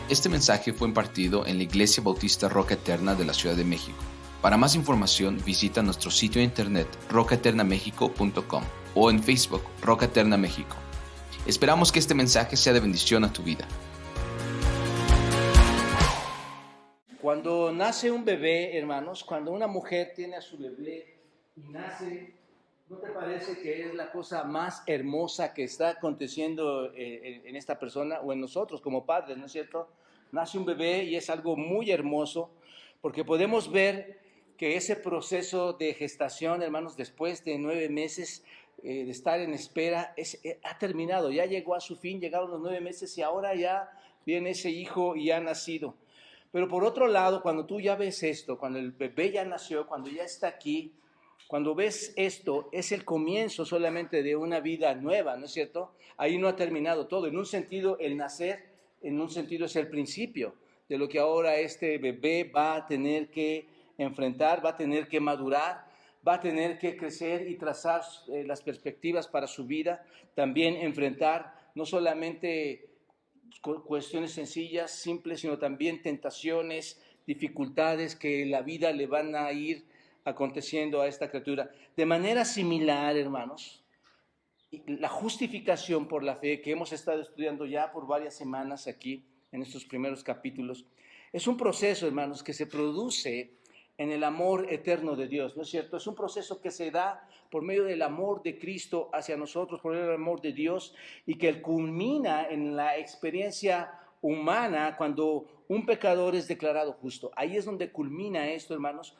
Este mensaje fue impartido en la Iglesia Bautista Roca Eterna de la Ciudad de México. Para más información, visita nuestro sitio de internet rocaeternamexico.com o en Facebook Roca Eterna México. Esperamos que este mensaje sea de bendición a tu vida. Cuando nace un bebé, hermanos, cuando una mujer tiene a su bebé y nace, ¿no te parece que es la cosa más hermosa que está aconteciendo en esta persona o en nosotros como padres, ¿no es cierto? Nace un bebé y es algo muy hermoso porque podemos ver que ese proceso de gestación, hermanos, después de 9 meses de estar en espera, ha terminado, ya llegó a su fin, llegaron los 9 meses y ahora ya viene ese hijo y ha nacido. Pero por otro lado, cuando tú ya ves esto, cuando el bebé ya nació, cuando ya está aquí, cuando ves esto, es el comienzo solamente de una vida nueva, ¿no es cierto? Ahí no ha terminado todo. En un sentido, el nacer, en un sentido es el principio de lo que ahora este bebé va a tener que enfrentar, va a tener que madurar, va a tener que crecer y trazar las perspectivas para su vida, también enfrentar no solamente cuestiones sencillas, simples, sino también tentaciones, dificultades que en la vida le van a ir aconteciendo a esta criatura. De manera similar, hermanos, la justificación por la fe que hemos estado estudiando ya por varias semanas aquí, en estos primeros capítulos, es un proceso, hermanos, que se produce en el amor eterno de Dios, ¿no es cierto? Es un proceso que se da por medio del amor de Cristo hacia nosotros, por medio del amor de Dios, y que culmina en la experiencia humana cuando un pecador es declarado justo. Ahí es donde culmina esto, hermanos,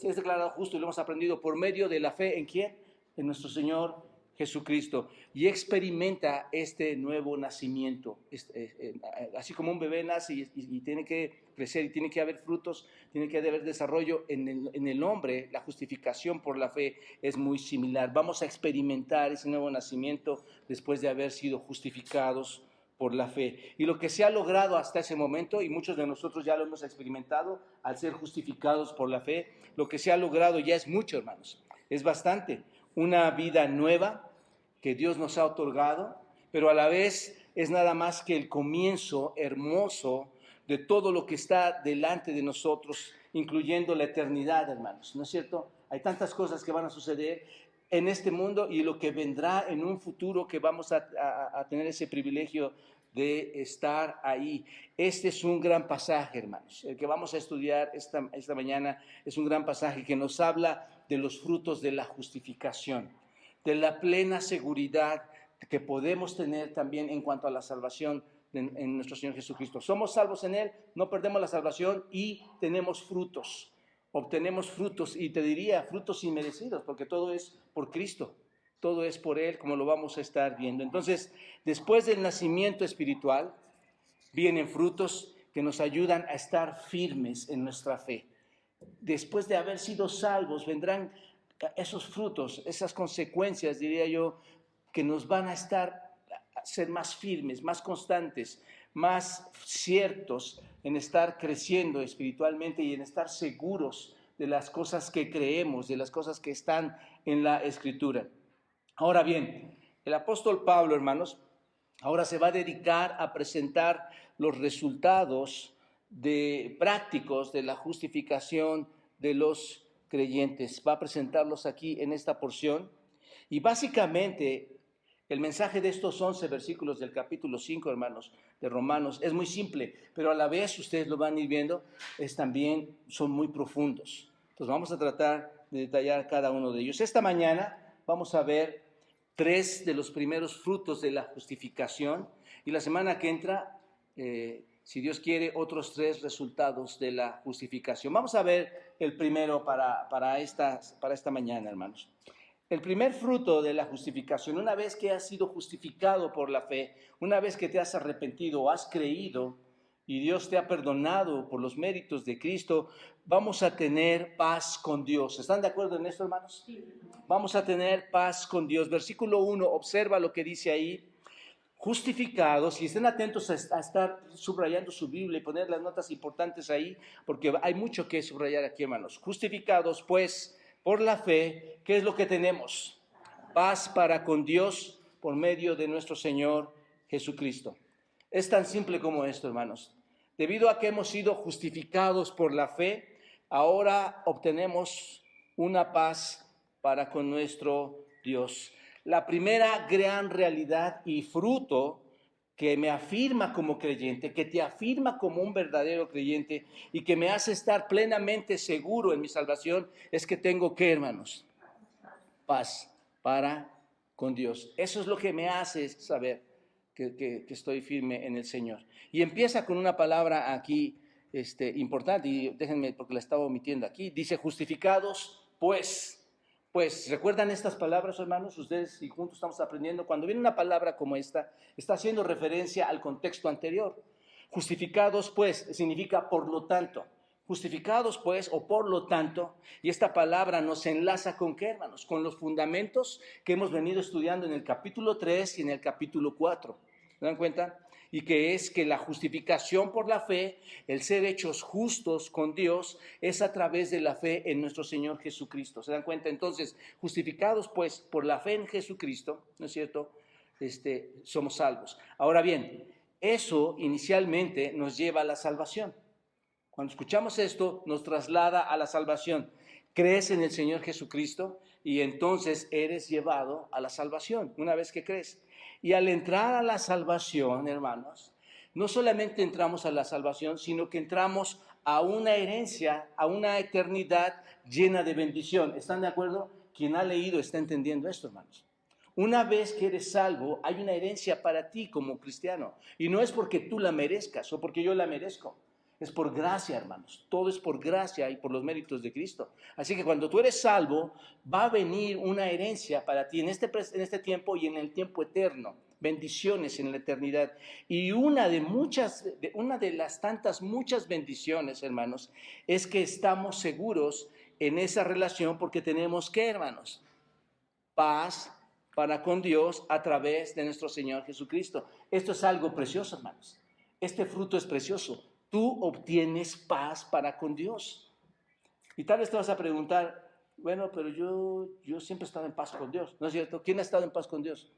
es declarado justo y lo hemos aprendido por medio de la fe, ¿en quién? En nuestro Señor Jesucristo, y experimenta este nuevo nacimiento. Así como un bebé nace y tiene que crecer y tiene que haber frutos, tiene que haber desarrollo en el hombre, la justificación por la fe es muy similar. Vamos a experimentar ese nuevo nacimiento después de haber sido justificados por la fe. Y lo que se ha logrado hasta ese momento, y muchos de nosotros ya lo hemos experimentado al ser justificados por la fe, lo que se ha logrado ya es mucho, hermanos, es bastante. Una vida nueva que Dios nos ha otorgado, pero a la vez es nada más que el comienzo hermoso de todo lo que está delante de nosotros, incluyendo la eternidad, hermanos, ¿no es cierto? Hay tantas cosas que van a suceder en este mundo y lo que vendrá en un futuro que vamos a tener ese privilegio de estar ahí. Este es un gran pasaje, hermanos. El que vamos a estudiar esta mañana es un gran pasaje que nos habla de los frutos de la justificación, de la plena seguridad que podemos tener también en cuanto a la salvación en nuestro Señor Jesucristo. Somos salvos en Él, no perdemos la salvación y tenemos frutos. Obtenemos frutos, y te diría frutos inmerecidos, porque todo es por Cristo, todo es por Él, como lo vamos a estar viendo. Entonces, después del nacimiento espiritual, vienen frutos que nos ayudan a estar firmes en nuestra fe. Después de haber sido salvos, vendrán esos frutos, esas consecuencias, diría yo, que nos van a ser más firmes, más constantes, más ciertos en estar creciendo espiritualmente y en estar seguros de las cosas que creemos, de las cosas que están en la Escritura. Ahora bien, el apóstol Pablo, hermanos, ahora se va a dedicar a presentar los resultados prácticos de la justificación de los creyentes. Va a presentarlos aquí en esta porción. Y básicamente el mensaje de estos 11 versículos del capítulo 5, hermanos, de Romanos, es muy simple, pero a la vez, ustedes lo van a ir viendo, son muy profundos. Entonces vamos a tratar de detallar cada uno de ellos. Esta mañana vamos a ver 3 de los primeros frutos de la justificación, y la semana que entra, si Dios quiere, otros 3 resultados de la justificación. Vamos a ver el primero para esta mañana, hermanos. El primer fruto de la justificación, una vez que has sido justificado por la fe, una vez que te has arrepentido, has creído y Dios te ha perdonado por los méritos de Cristo, vamos a tener paz con Dios. ¿Están de acuerdo en esto, hermanos? Sí. Vamos a tener paz con Dios. Versículo 1, observa lo que dice ahí. Justificados, y estén atentos a estar subrayando su Biblia y poner las notas importantes ahí, porque hay mucho que subrayar aquí, hermanos. Justificados, pues, por la fe, ¿qué es lo que tenemos? Paz para con Dios por medio de nuestro Señor Jesucristo. Es tan simple como esto, hermanos. Debido a que hemos sido justificados por la fe, ahora obtenemos una paz para con nuestro Dios. La primera gran realidad y fruto que me afirma como creyente, que te afirma como un verdadero creyente y que me hace estar plenamente seguro en mi salvación, es que tengo que, hermanos, paz para con Dios. Eso es lo que me hace saber que estoy firme en el Señor. Y empieza con una palabra aquí importante, y déjenme porque la estaba omitiendo aquí. Dice, justificados, pues. Pues, ¿recuerdan estas palabras, hermanos? Ustedes y juntos estamos aprendiendo. Cuando viene una palabra como esta, está haciendo referencia al contexto anterior. Justificados, pues, significa por lo tanto. Justificados, pues, o por lo tanto, y esta palabra nos enlaza con qué, hermanos, con los fundamentos que hemos venido estudiando en el capítulo 3 y en el capítulo 4. ¿Se dan cuenta? Y que es que la justificación por la fe, el ser hechos justos con Dios, es a través de la fe en nuestro Señor Jesucristo. ¿Se dan cuenta? Entonces, justificados pues por la fe en Jesucristo, ¿no es cierto? Somos salvos. Ahora bien, eso inicialmente nos lleva a la salvación. Cuando escuchamos esto, nos traslada a la salvación. Crees en el Señor Jesucristo y entonces eres llevado a la salvación, una vez que crees. Y al entrar a la salvación, hermanos, no solamente entramos a la salvación, sino que entramos a una herencia, a una eternidad llena de bendición. ¿Están de acuerdo? Quien ha leído está entendiendo esto, hermanos. Una vez que eres salvo, hay una herencia para ti como cristiano. Y no es porque tú la merezcas o porque yo la merezco. Es por gracia, hermanos. Todo es por gracia y por los méritos de Cristo. Así que cuando tú eres salvo, va a venir una herencia para ti en este tiempo y en el tiempo eterno. Bendiciones en la eternidad. Y una de las tantas muchas bendiciones, hermanos, es que estamos seguros en esa relación porque tenemos ¿qué, hermanos? Paz para con Dios a través de nuestro Señor Jesucristo. Esto es algo precioso, hermanos. Este fruto es precioso. Tú obtienes paz para con Dios. Y tal vez te vas a preguntar, bueno, pero yo siempre he estado en paz con Dios, ¿no es cierto? ¿Quién ha estado en paz con Dios?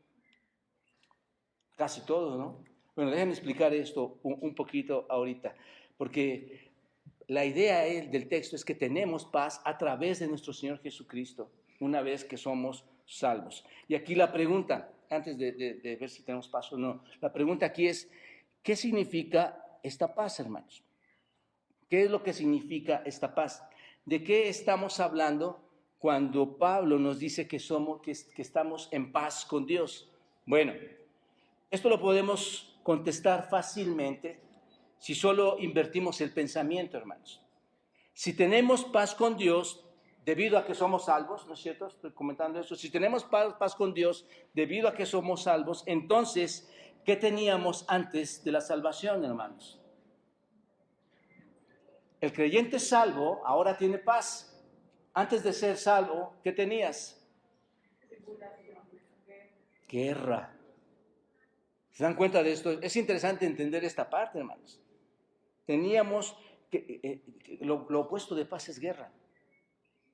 Casi todos, ¿no? Bueno, déjenme explicar esto un poquito ahorita, porque la idea del texto es que tenemos paz a través de nuestro Señor Jesucristo, una vez que somos salvos. Y aquí la pregunta, antes de ver si tenemos paz o no, la pregunta aquí es, ¿qué significa esta paz, hermanos? ¿Qué es lo que significa esta paz? ¿De qué estamos hablando cuando Pablo nos dice que estamos en paz con Dios? Bueno, esto lo podemos contestar fácilmente si solo invertimos el pensamiento, hermanos. Si tenemos paz con Dios debido a que somos salvos, ¿no es cierto? Estoy comentando eso. Si tenemos paz con Dios debido a que somos salvos, entonces, ¿qué teníamos antes de la salvación, hermanos? El creyente salvo ahora tiene paz. Antes de ser salvo, ¿qué tenías? Guerra. ¿Se dan cuenta de esto? Es interesante entender esta parte, hermanos. Teníamos lo opuesto de paz es guerra.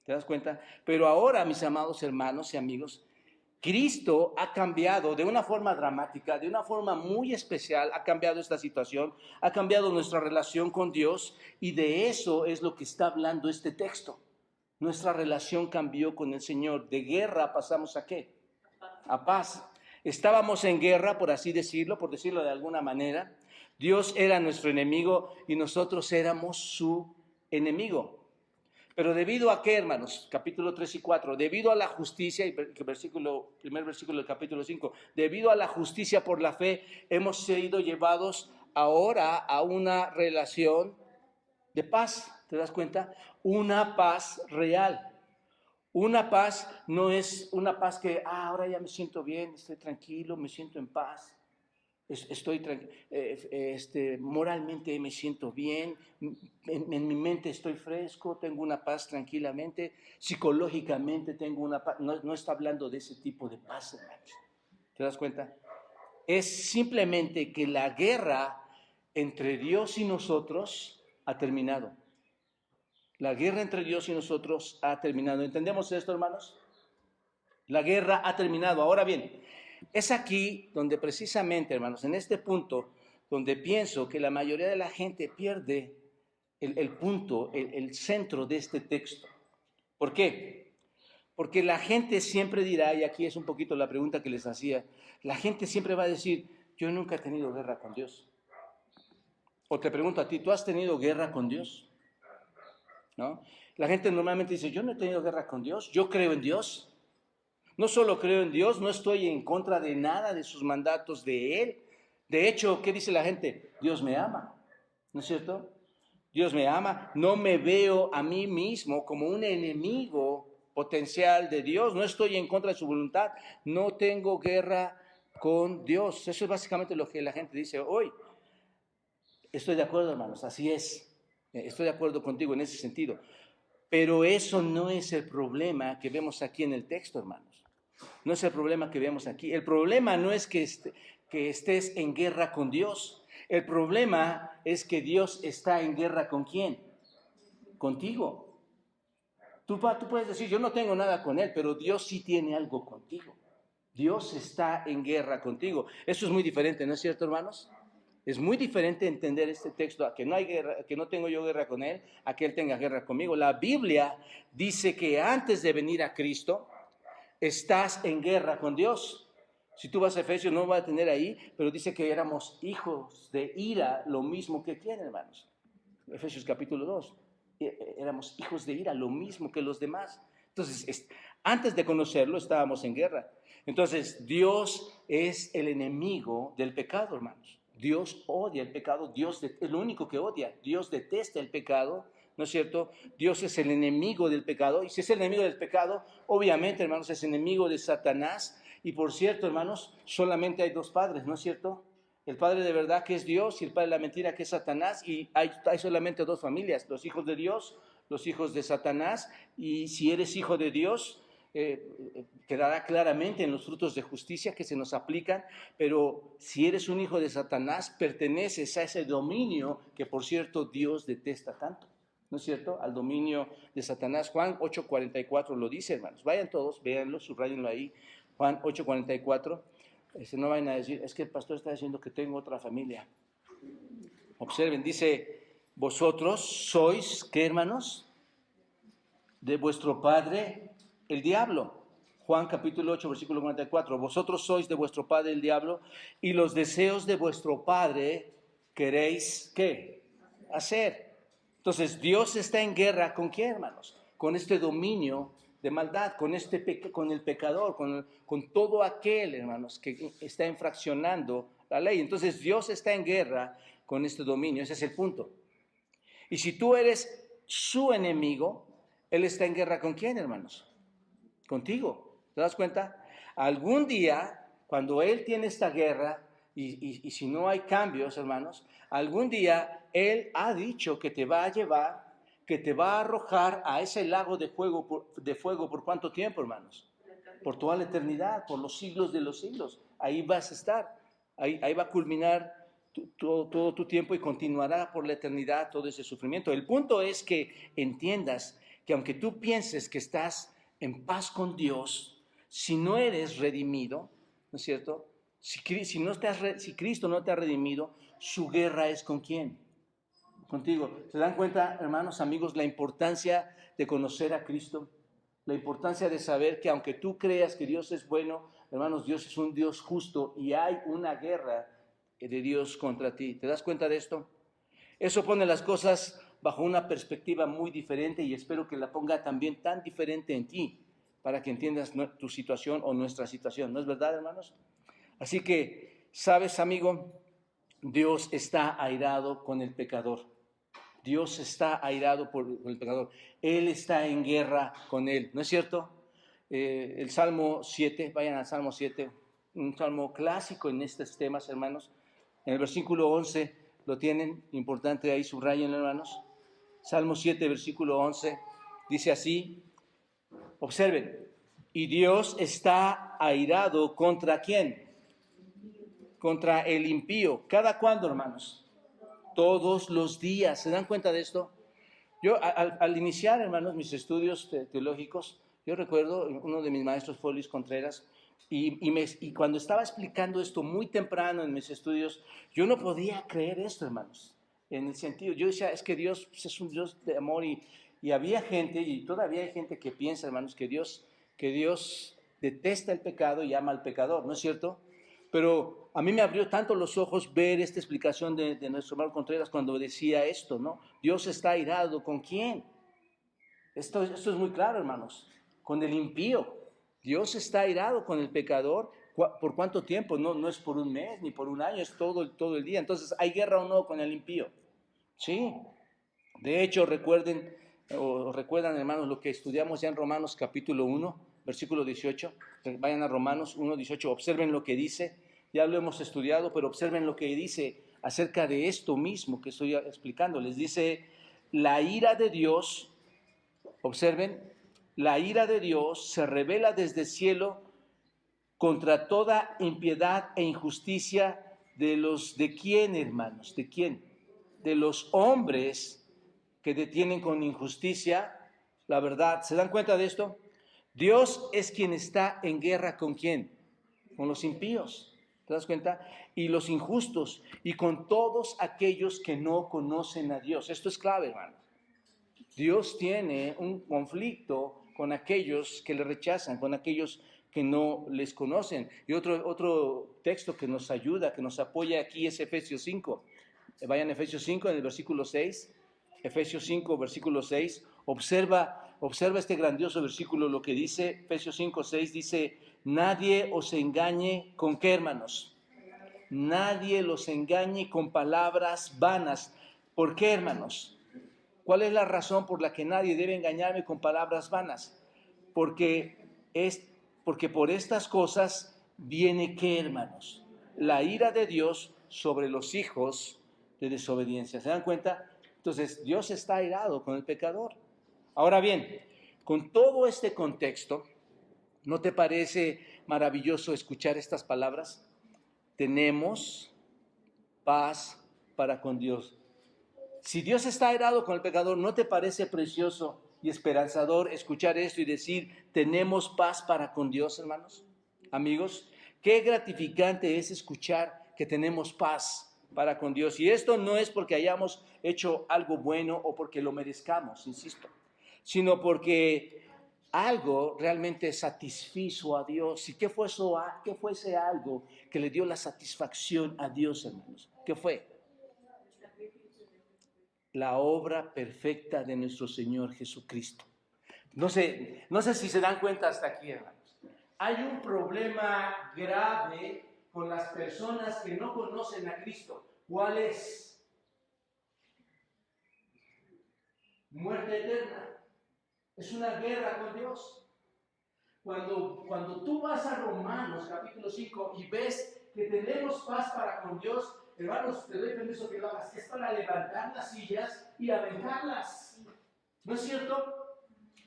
¿Te das cuenta? Pero ahora, mis amados hermanos y amigos, Cristo ha cambiado de una forma dramática, de una forma muy especial, ha cambiado esta situación, ha cambiado nuestra relación con Dios y de eso es lo que está hablando este texto. Nuestra relación cambió con el Señor. De guerra pasamos ¿a qué? A paz. Estábamos en guerra, por así decirlo, por decirlo de alguna manera. Dios era nuestro enemigo y nosotros éramos su enemigo. Pero debido a qué, hermanos, capítulo 3 y 4, debido a la justicia, y primer versículo del capítulo 5, debido a la justicia por la fe, hemos sido llevados ahora a una relación de paz, ¿te das cuenta? Una paz real. Una paz no es una paz que, ahora ya me siento bien, estoy tranquilo, me siento en paz. Moralmente me siento bien, en mi mente estoy fresco, tengo una paz tranquilamente, psicológicamente tengo una paz. No está hablando de ese tipo de paz, hermanos. ¿Te das cuenta? Es simplemente que la guerra entre Dios y nosotros ha terminado. La guerra entre Dios y nosotros ha terminado. ¿Entendemos esto, hermanos? La guerra ha terminado. Ahora bien, es aquí donde precisamente, hermanos, en este punto, donde pienso que la mayoría de la gente pierde el punto, el centro de este texto. ¿Por qué? Porque la gente siempre dirá, y aquí es un poquito la pregunta que les hacía, la gente siempre va a decir, yo nunca he tenido guerra con Dios. O te pregunto a ti, ¿tú has tenido guerra con Dios? ¿No? La gente normalmente dice, yo no he tenido guerra con Dios, yo creo en Dios. No solo creo en Dios, no estoy en contra de nada de sus mandatos de Él. De hecho, ¿qué dice la gente? Dios me ama, ¿no es cierto? Dios me ama, no me veo a mí mismo como un enemigo potencial de Dios, no estoy en contra de su voluntad, no tengo guerra con Dios. Eso es básicamente lo que la gente dice hoy. Estoy de acuerdo, hermanos, así es. Estoy de acuerdo contigo en ese sentido. Pero eso no es el problema que vemos aquí en el texto, hermanos. No es el problema que vemos aquí. El problema no es que estés en guerra con Dios. El problema es que Dios está en guerra ¿con quién? Contigo. Tú puedes decir, yo no tengo nada con Él, pero Dios sí tiene algo contigo. Dios está en guerra contigo. Eso es muy diferente, ¿no es cierto, hermanos? Es muy diferente entender este texto, a que no hay guerra, que no tengo yo guerra con Él, a que Él tenga guerra conmigo. La Biblia dice que antes de venir a Cristo, estás en guerra con Dios. Si tú vas a Efesios, no va a tener ahí, pero dice que éramos hijos de ira, lo mismo que quién, hermanos. Efesios capítulo 2. Éramos hijos de ira, lo mismo que los demás. Entonces, antes de conocerlo, estábamos en guerra. Entonces, Dios es el enemigo del pecado, hermanos. Dios odia el pecado, es lo único que odia. Dios detesta el pecado, ¿no es cierto? Dios es el enemigo del pecado, y si es el enemigo del pecado, obviamente, hermanos, es enemigo de Satanás. Y por cierto, hermanos, solamente hay dos padres, ¿no es cierto? El padre de verdad, que es Dios, y el padre de la mentira, que es Satanás, y hay solamente dos familias, los hijos de Dios, los hijos de Satanás. Y si eres hijo de Dios, quedará claramente en los frutos de justicia que se nos aplican, pero si eres un hijo de Satanás, perteneces a ese dominio que, por cierto, Dios detesta tanto, ¿no es cierto? Al dominio de Satanás. Juan 8:44 lo dice, hermanos. Vayan todos, véanlo, subrayenlo ahí. Juan 8:44. No vayan a decir, es que el pastor está diciendo que tengo otra familia. Observen, dice, vosotros sois, ¿qué, hermanos? De vuestro padre el diablo. Juan capítulo 8, versículo 44. Vosotros sois de vuestro padre el diablo, y los deseos de vuestro padre queréis, ¿qué? Hacer. Entonces, Dios está en guerra ¿con quién, hermanos? Con este dominio de maldad, con el pecador, con todo aquel, hermanos, que está infraccionando la ley. Entonces, Dios está en guerra con este dominio. Ese es el punto. Y si tú eres su enemigo, Él está en guerra ¿con quién, hermanos? Contigo. ¿Te das cuenta? Algún día, cuando Él tiene esta guerra, y si no hay cambios, hermanos, algún día Él ha dicho que te va a llevar, que te va a arrojar a ese lago de fuego ¿por cuánto tiempo, hermanos? Por toda la eternidad, por los siglos de los siglos. Ahí vas a estar. Ahí va a culminar todo tu tiempo, y continuará por la eternidad todo ese sufrimiento. El punto es que entiendas que aunque tú pienses que estás en paz con Dios, si no eres redimido, ¿no es cierto? Si Cristo no te ha redimido, su guerra es ¿con quién? Contigo. ¿Se dan cuenta, hermanos, amigos, la importancia de conocer a Cristo? La importancia de saber que aunque tú creas que Dios es bueno, hermanos, Dios es un Dios justo, y hay una guerra de Dios contra ti. ¿Te das cuenta de esto? Eso pone las cosas bajo una perspectiva muy diferente, y espero que la ponga también tan diferente en ti, para que entiendas tu situación o nuestra situación. ¿No es verdad, hermanos? Así que, ¿sabes, amigo? Dios está airado con el pecador. Dios está airado por el pecador. Él está en guerra con él. ¿No es cierto? El Salmo 7, vayan al Salmo 7, un salmo clásico en estos temas, hermanos. En el versículo 11 lo tienen, importante ahí, subrayen, hermanos. Salmo 7, versículo 11, dice así, observen, y Dios está airado ¿contra quién? Contra el impío. ¿Cada cuándo, hermanos? Todos los días. ¿Se dan cuenta de esto? Yo, al iniciar, hermanos, mis estudios teológicos, yo recuerdo, uno de mis maestros fue Luis Contreras, Y cuando estaba explicando esto muy temprano en mis estudios, yo no podía creer esto, hermanos. En el sentido, yo decía, es que Dios pues, es un Dios de amor y había gente, y todavía hay gente que piensa, hermanos, que Dios detesta el pecado y ama al pecador, ¿no es cierto? Pero a mí me abrió tanto los ojos ver esta explicación de nuestro hermano Contreras cuando decía esto, ¿no? Dios está airado, ¿con quién? Esto es muy claro, hermanos, con el impío. Dios está airado con el pecador. ¿Por cuánto tiempo? No es por un mes ni por un año, es todo el día. Entonces, ¿hay guerra o no con el impío? Sí. De hecho, recuerdan, hermanos, lo que estudiamos ya en Romanos capítulo 1, versículo 18. Vayan a Romanos 1, 18, observen lo que dice. Ya lo hemos estudiado, pero observen lo que dice acerca de esto mismo que estoy explicando. Les dice, la ira de Dios, observen, la ira de Dios se revela desde el cielo contra toda impiedad e injusticia ¿de quién, hermanos? ¿De quién? De los hombres que detienen con injusticia la verdad. ¿Se dan cuenta de esto? Dios es quien está en guerra ¿con quién? Con los impíos. ¿Te das cuenta? Y los injustos y con todos aquellos que no conocen a Dios. Esto es clave, hermano. Dios tiene un conflicto con aquellos que le rechazan, con aquellos que no les conocen. Y otro texto que nos ayuda, que nos apoya aquí es Efesios 5. Vayan a Efesios 5 en el versículo 6. Efesios 5, versículo 6. Observa este grandioso versículo, lo que dice Efesios 5, 6. Dice, nadie os engañe con qué, hermanos. Nadie los engañe con palabras vanas. ¿Por qué, hermanos? ¿Cuál es la razón por la que nadie debe engañarme con palabras vanas? Porque por estas cosas viene ¿qué, hermanos? La ira de Dios sobre los hijos de desobediencia. ¿Se dan cuenta? Entonces, Dios está airado con el pecador. Ahora bien, con todo este contexto, ¿no te parece maravilloso escuchar estas palabras? Tenemos paz para con Dios. Si Dios está airado con el pecador, ¿no te parece precioso y esperanzador escuchar esto y decir, tenemos paz para con Dios, hermanos? Amigos, qué gratificante es escuchar que tenemos paz para con Dios. Y esto no es porque hayamos hecho algo bueno o porque lo merezcamos, insisto, sino porque algo realmente satisfizo a Dios. ¿Y qué fuese algo que le dio la satisfacción a Dios, hermanos? ¿Qué fue? La obra perfecta de nuestro Señor Jesucristo. No sé si se dan cuenta hasta aquí, hermanos. Hay un problema grave con las personas que no conocen a Cristo. ¿Cuál es? Muerte eterna. Es una guerra con Dios. Cuando tú vas a Romanos capítulo 5 y ves que tenemos paz para con Dios, hermanos, te doy permiso que lo hagas. Es para levantar las sillas y aventarlas. ¿No es cierto?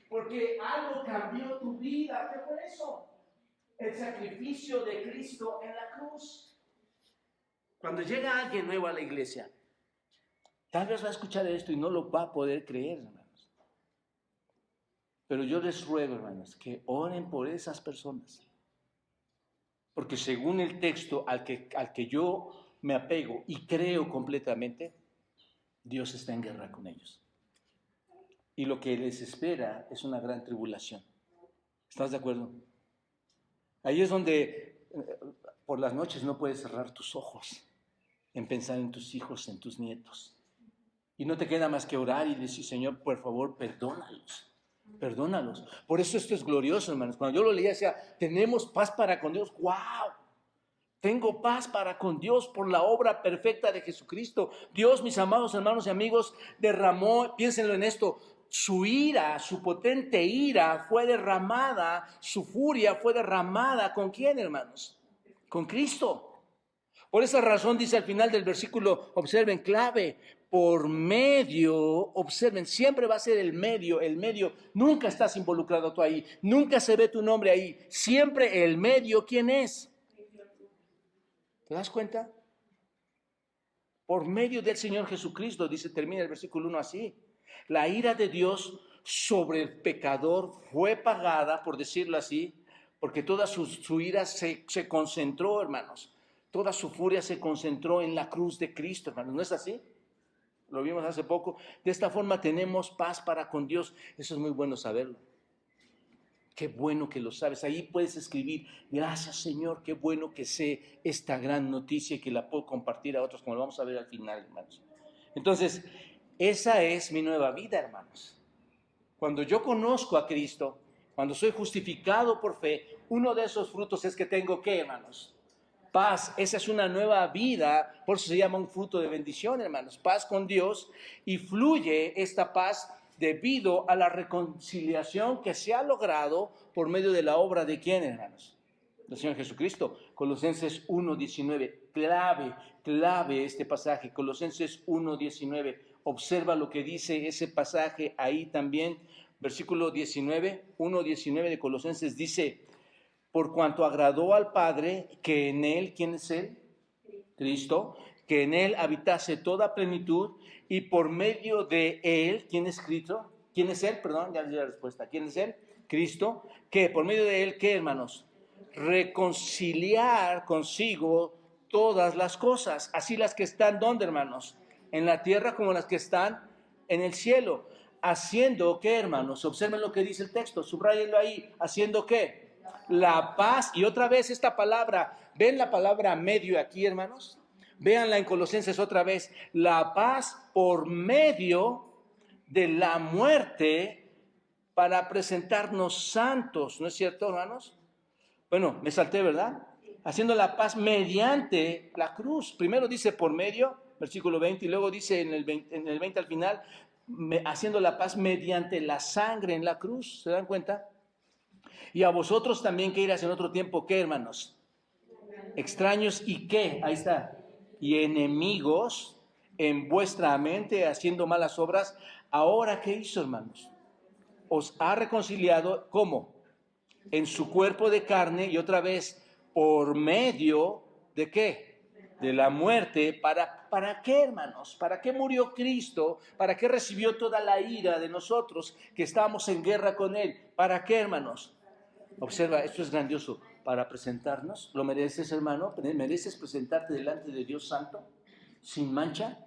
Porque algo cambió tu vida. ¿Qué fue eso? El sacrificio de Cristo en la cruz. Cuando llega alguien nuevo a la iglesia, tal vez va a escuchar esto y no lo va a poder creer, hermanos. Pero yo les ruego, hermanos, que oren por esas personas. Porque según el texto al que yo me apego y creo completamente, Dios está en guerra con ellos. Y lo que les espera es una gran tribulación. ¿Estás de acuerdo? Ahí es donde por las noches no puedes cerrar tus ojos en pensar en tus hijos, en tus nietos. Y no te queda más que orar y decir, Señor, por favor, perdónalos. Perdónalos. Por eso esto es glorioso, hermanos. Cuando yo lo leía, decía, tenemos paz para con Dios. ¡Wow! Tengo paz para con Dios por la obra perfecta de Jesucristo. Dios, mis amados hermanos y amigos, derramó, piénsenlo en esto, su ira, su potente ira fue derramada, su furia fue derramada. ¿Con quién, hermanos? Con Cristo. Por esa razón dice al final del versículo, observen, clave, por medio, observen, siempre va a ser el medio, nunca estás involucrado tú ahí, nunca se ve tu nombre ahí, siempre el medio, ¿quién es? ¿Te das cuenta? Por medio del Señor Jesucristo, termina el versículo 1 así, la ira de Dios sobre el pecador fue pagada, por decirlo así, porque toda su ira se concentró, hermanos. Toda su furia se concentró en la cruz de Cristo, hermanos. ¿No es así? Lo vimos hace poco. De esta forma tenemos paz para con Dios. Eso es muy bueno saberlo. Qué bueno que lo sabes. Ahí puedes escribir: gracias, Señor, qué bueno que sé esta gran noticia y que la puedo compartir a otros, como lo vamos a ver al final, hermanos. Entonces, esa es mi nueva vida, hermanos. Cuando yo conozco a Cristo, cuando soy justificado por fe, uno de esos frutos es que tengo, ¿qué, hermanos? Paz. Esa es una nueva vida, por eso se llama un fruto de bendición, hermanos. Paz con Dios, y fluye esta paz debido a la reconciliación que se ha logrado por medio de la obra de ¿quién, hermanos? Del Señor Jesucristo. Colosenses 1:19, clave este pasaje. Colosenses 1:19, observa lo que dice ese pasaje ahí también. Versículo 19, 1:19 de Colosenses dice: por cuanto agradó al Padre que en él, ¿quién es él? Cristo, que en él habitase toda plenitud, y por medio de él, ¿quién es Cristo? ¿Quién es él? Perdón, ya les di la respuesta. ¿Quién es él? Cristo. Que por medio de él, ¿qué, hermanos? Reconciliar consigo todas las cosas, así las que están, ¿dónde, hermanos? En la tierra como las que están en el cielo. Haciendo, ¿qué, hermanos? Observen lo que dice el texto, subrayenlo ahí. ¿Haciendo qué? La paz. Y otra vez esta palabra, ¿ven la palabra medio aquí, hermanos? Véanla en Colosenses otra vez. La paz por medio de la muerte para presentarnos santos. ¿No es cierto, hermanos? Bueno, me salté, ¿verdad? Haciendo la paz mediante la cruz. Primero dice por medio, versículo 20, y luego dice en el 20 al final, haciendo la paz mediante la sangre en la cruz. ¿Se dan cuenta? Y a vosotros también, que eras en otro tiempo, ¿qué, hermanos? Extraños y ¿qué? Ahí está. Y enemigos en vuestra mente, haciendo malas obras. Ahora, ¿qué hizo, hermanos? Os ha reconciliado, ¿cómo? En su cuerpo de carne, y otra vez, por medio de ¿qué? De la muerte. ¿Para qué, hermanos? ¿Para qué murió Cristo? ¿Para qué recibió toda la ira de nosotros que estábamos en guerra con Él? ¿Para qué, hermanos? Observa, esto es grandioso. Para presentarnos, ¿lo mereces, hermano? ¿Mereces presentarte delante de Dios Santo, sin mancha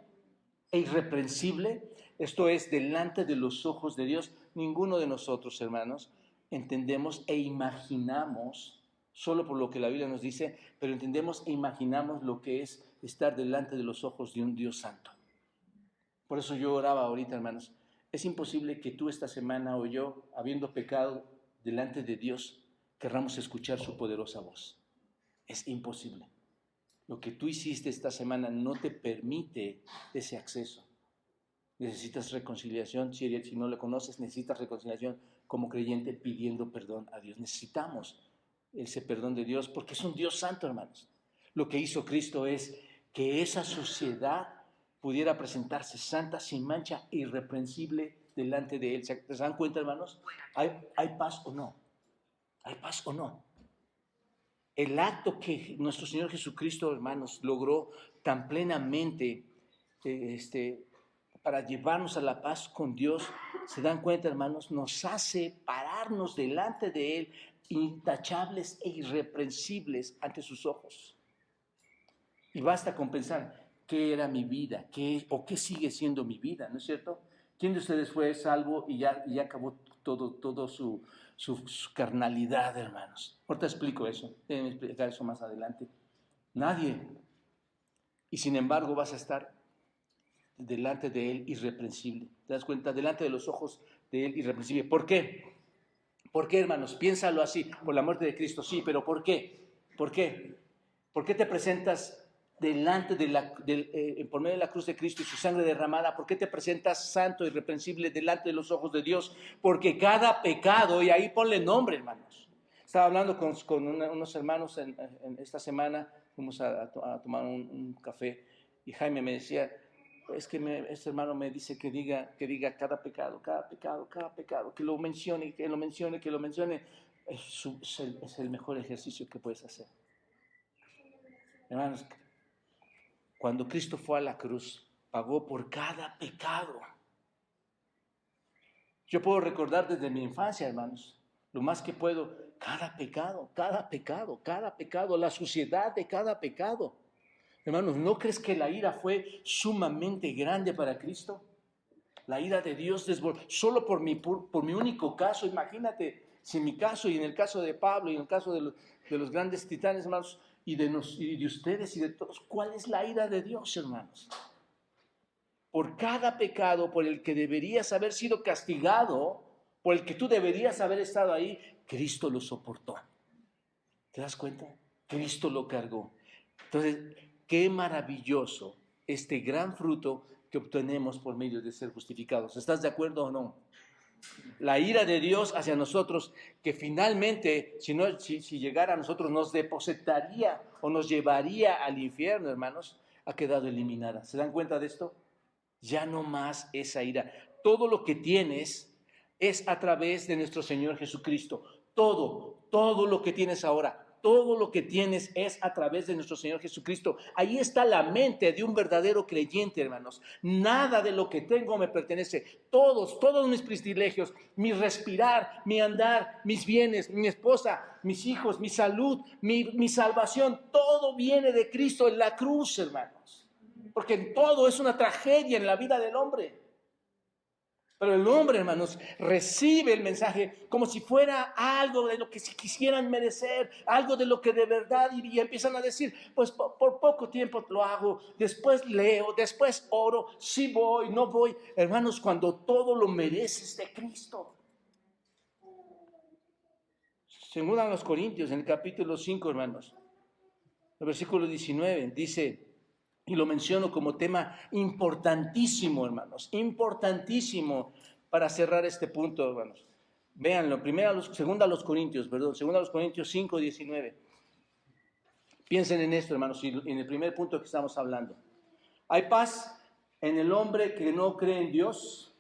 e irreprensible? Esto es, delante de los ojos de Dios. Ninguno de nosotros, hermanos, entendemos e imaginamos, solo por lo que la Biblia nos dice, pero entendemos e imaginamos lo que es estar delante de los ojos de un Dios santo. Por eso yo oraba ahorita, hermanos. Es imposible que tú esta semana o yo, habiendo pecado delante de Dios, querramos escuchar su poderosa voz. Es imposible. Lo que tú hiciste esta semana no te permite ese acceso. Necesitas reconciliación. Si no le conoces, necesitas reconciliación como creyente, pidiendo perdón a Dios. Necesitamos ese perdón de Dios porque es un Dios santo, hermanos. Lo que hizo Cristo es que esa sociedad pudiera presentarse santa, sin mancha, irreprensible delante de Él. ¿Se dan cuenta, hermanos? ¿Hay paz o no? ¿Hay paz o no? El acto que nuestro Señor Jesucristo, hermanos, logró tan plenamente para llevarnos a la paz con Dios, se dan cuenta, hermanos, nos hace pararnos delante de Él, intachables e irreprensibles ante sus ojos. Y basta con pensar, ¿qué era mi vida? ¿Qué sigue siendo mi vida? ¿No es cierto? ¿Quién de ustedes fue salvo y ya acabó todo su carnalidad, hermanos? Ahorita explico eso, déjenme explicar eso más adelante. Nadie. Y sin embargo vas a estar delante de Él irreprensible. ¿Te das cuenta? Delante de los ojos de Él irreprensible. ¿Por qué? ¿Por qué, hermanos? Piénsalo así. Por la muerte de Cristo, sí, pero ¿por qué? ¿Por qué? ¿Por qué te presentas delante por medio de la cruz de Cristo y su sangre derramada? ¿Por qué te presentas santo y irreprensible delante de los ojos de Dios? Porque cada pecado, y ahí ponle nombre, hermanos. Estaba hablando con unos hermanos en esta semana, fuimos a tomar un café, y Jaime me decía, es que este hermano me dice que diga cada pecado, que lo mencione, es el mejor ejercicio que puedes hacer. Hermanos, cuando Cristo fue a la cruz, pagó por cada pecado. Yo puedo recordar desde mi infancia, hermanos, lo más que puedo, cada pecado, la suciedad de cada pecado. Hermanos, ¿no crees que la ira fue sumamente grande para Cristo? La ira de Dios solo por mi único caso. Imagínate, si en mi caso y en el caso de Pablo y en el caso de los grandes titanes, hermanos, y de ustedes y de todos, ¿cuál es la ira de Dios, hermanos? Por cada pecado por el que deberías haber sido castigado, por el que tú deberías haber estado ahí, Cristo lo soportó. ¿Te das cuenta? Cristo lo cargó. Entonces, qué maravilloso este gran fruto que obtenemos por medio de ser justificados. ¿Estás de acuerdo o no? La ira de Dios hacia nosotros, que finalmente, si llegara a nosotros, nos depositaría o nos llevaría al infierno, hermanos, ha quedado eliminada. ¿Se dan cuenta de esto? Ya no más esa ira. Todo lo que tienes es a través de nuestro Señor Jesucristo. Todo lo que tienes ahora, todo lo que tienes es a través de nuestro Señor Jesucristo. Ahí está la mente de un verdadero creyente, hermanos. Nada de lo que tengo me pertenece. Todos mis privilegios, mi respirar, mi andar, mis bienes, mi esposa, mis hijos, mi salud, mi salvación, todo viene de Cristo en la cruz, hermanos. Porque todo es una tragedia en la vida del hombre. Pero el hombre, hermanos, recibe el mensaje como si fuera algo de lo que si quisieran merecer, algo de lo que de verdad, y empiezan a decir, pues por poco tiempo lo hago, después leo, después oro, sí voy, no voy. Hermanos, cuando todo lo mereces de Cristo. Según a los Corintios, en el capítulo 5, hermanos, el versículo 19, dice, y lo menciono como tema importantísimo, hermanos, importantísimo para cerrar este punto, hermanos. Véanlo, segunda a los Corintios 5, 19. Piensen en esto, hermanos, en el primer punto que estamos hablando. ¿Hay paz en el hombre que no cree en Dios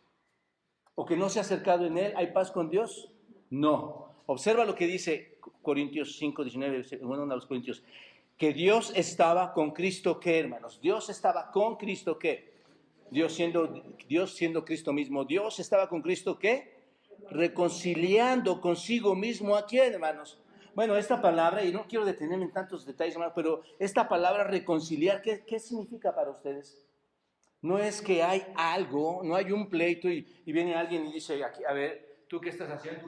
o que no se ha acercado en Él? ¿Hay paz con Dios? No. Observa lo que dice Corintios 5, 19, segunda a los Corintios. Que Dios estaba con Cristo, ¿qué, hermanos? Dios estaba con Cristo, ¿qué? Dios siendo Cristo mismo. Dios estaba con Cristo, ¿qué? Reconciliando consigo mismo, ¿a quién, hermanos? Bueno, esta palabra, y no quiero detenerme en tantos detalles, hermanos, pero esta palabra reconciliar, ¿qué significa para ustedes? No es que hay algo, no hay un pleito y viene alguien y dice, aquí, a ver, ¿tú qué estás haciendo?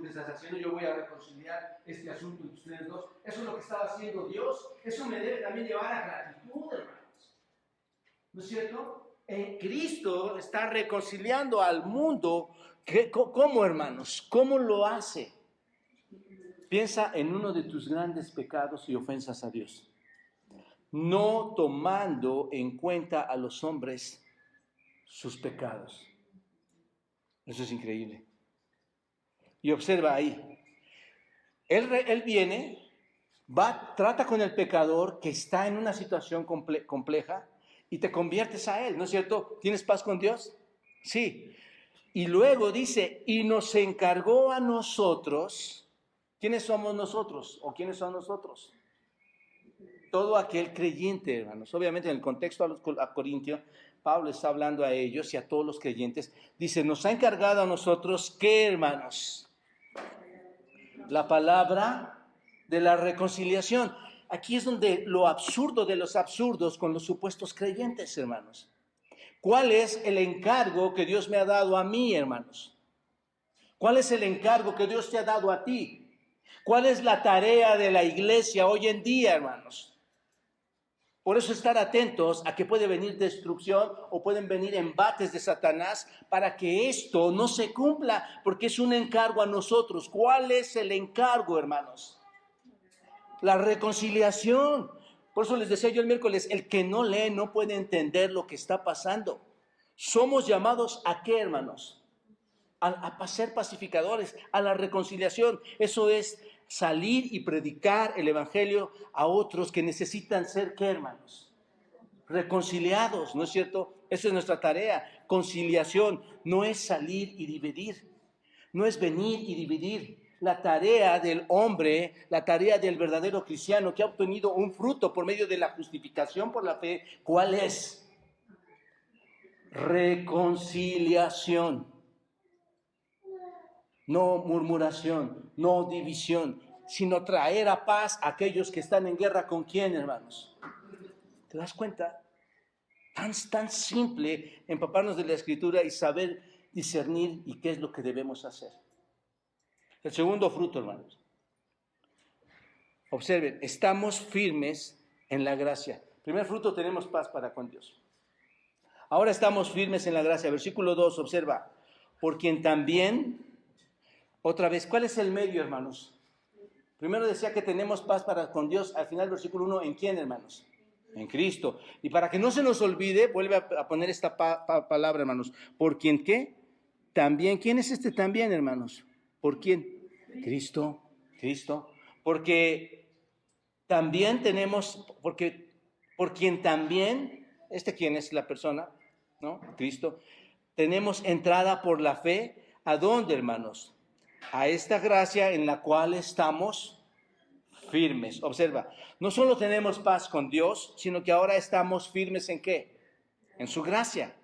Yo voy a reconciliar este asunto entre ustedes dos. Eso es lo que estaba haciendo Dios. Eso me debe también llevar a gratitud, hermanos. ¿No es cierto? Cristo está reconciliando al mundo. ¿Cómo, hermanos? ¿Cómo lo hace? Piensa en uno de tus grandes pecados y ofensas a Dios. No tomando en cuenta a los hombres sus pecados. Eso es increíble. Y observa ahí, él viene, trata con el pecador que está en una situación compleja y te conviertes a él, ¿no es cierto? ¿Tienes paz con Dios? Sí. Y luego dice, y nos encargó a nosotros. ¿Quiénes somos nosotros? ¿O quiénes son nosotros? Todo aquel creyente, hermanos. Obviamente en el contexto a Corintios, Pablo está hablando a ellos y a todos los creyentes. Dice, nos ha encargado a nosotros, ¿qué, hermanos? La palabra de la reconciliación. Aquí es donde lo absurdo de los absurdos con los supuestos creyentes, hermanos. ¿Cuál es el encargo que Dios me ha dado a mí, hermanos? ¿Cuál es el encargo que Dios te ha dado a ti? ¿Cuál es la tarea de la iglesia hoy en día, hermanos? Por eso estar atentos a que puede venir destrucción o pueden venir embates de Satanás para que esto no se cumpla, porque es un encargo a nosotros. ¿Cuál es el encargo, hermanos? La reconciliación. Por eso les decía yo el miércoles, el que no lee no puede entender lo que está pasando. Somos llamados ¿a qué, hermanos? A ser pacificadores, a la reconciliación. Eso es salir y predicar el evangelio a otros que necesitan ser, ¿qué, hermanos? Reconciliados, ¿no es cierto? Esa es nuestra tarea. Conciliación no es salir y dividir, no es venir y dividir. La tarea del hombre, la tarea del verdadero cristiano que ha obtenido un fruto por medio de la justificación por la fe, ¿cuál es? Reconciliación. no murmuración, no división, sino traer a paz a aquellos que están en guerra. ¿Con quién, hermanos? ¿Te das cuenta? Tan simple empaparnos de la Escritura y saber discernir y qué es lo que debemos hacer. El segundo fruto, hermanos. Observen, estamos firmes en la gracia. Primer fruto, tenemos paz para con Dios. Ahora estamos firmes en la gracia. Versículo 2, observa. Por quien también, otra vez, ¿cuál es el medio, hermanos? Primero decía que tenemos paz para con Dios. Al final, versículo 1, ¿en quién, hermanos? En Cristo. Y para que no se nos olvide, vuelve a poner esta palabra, hermanos. ¿Por quien qué? También. ¿Quién es este también, hermanos? ¿Por quién? Cristo. Porque también tenemos, por quien también, ¿quién es la persona? ¿No? Cristo. Tenemos entrada por la fe. ¿A dónde, hermanos? A esta gracia en la cual estamos firmes. Observa, no solo tenemos paz con Dios, sino que ahora estamos firmes ¿en qué? En su gracia.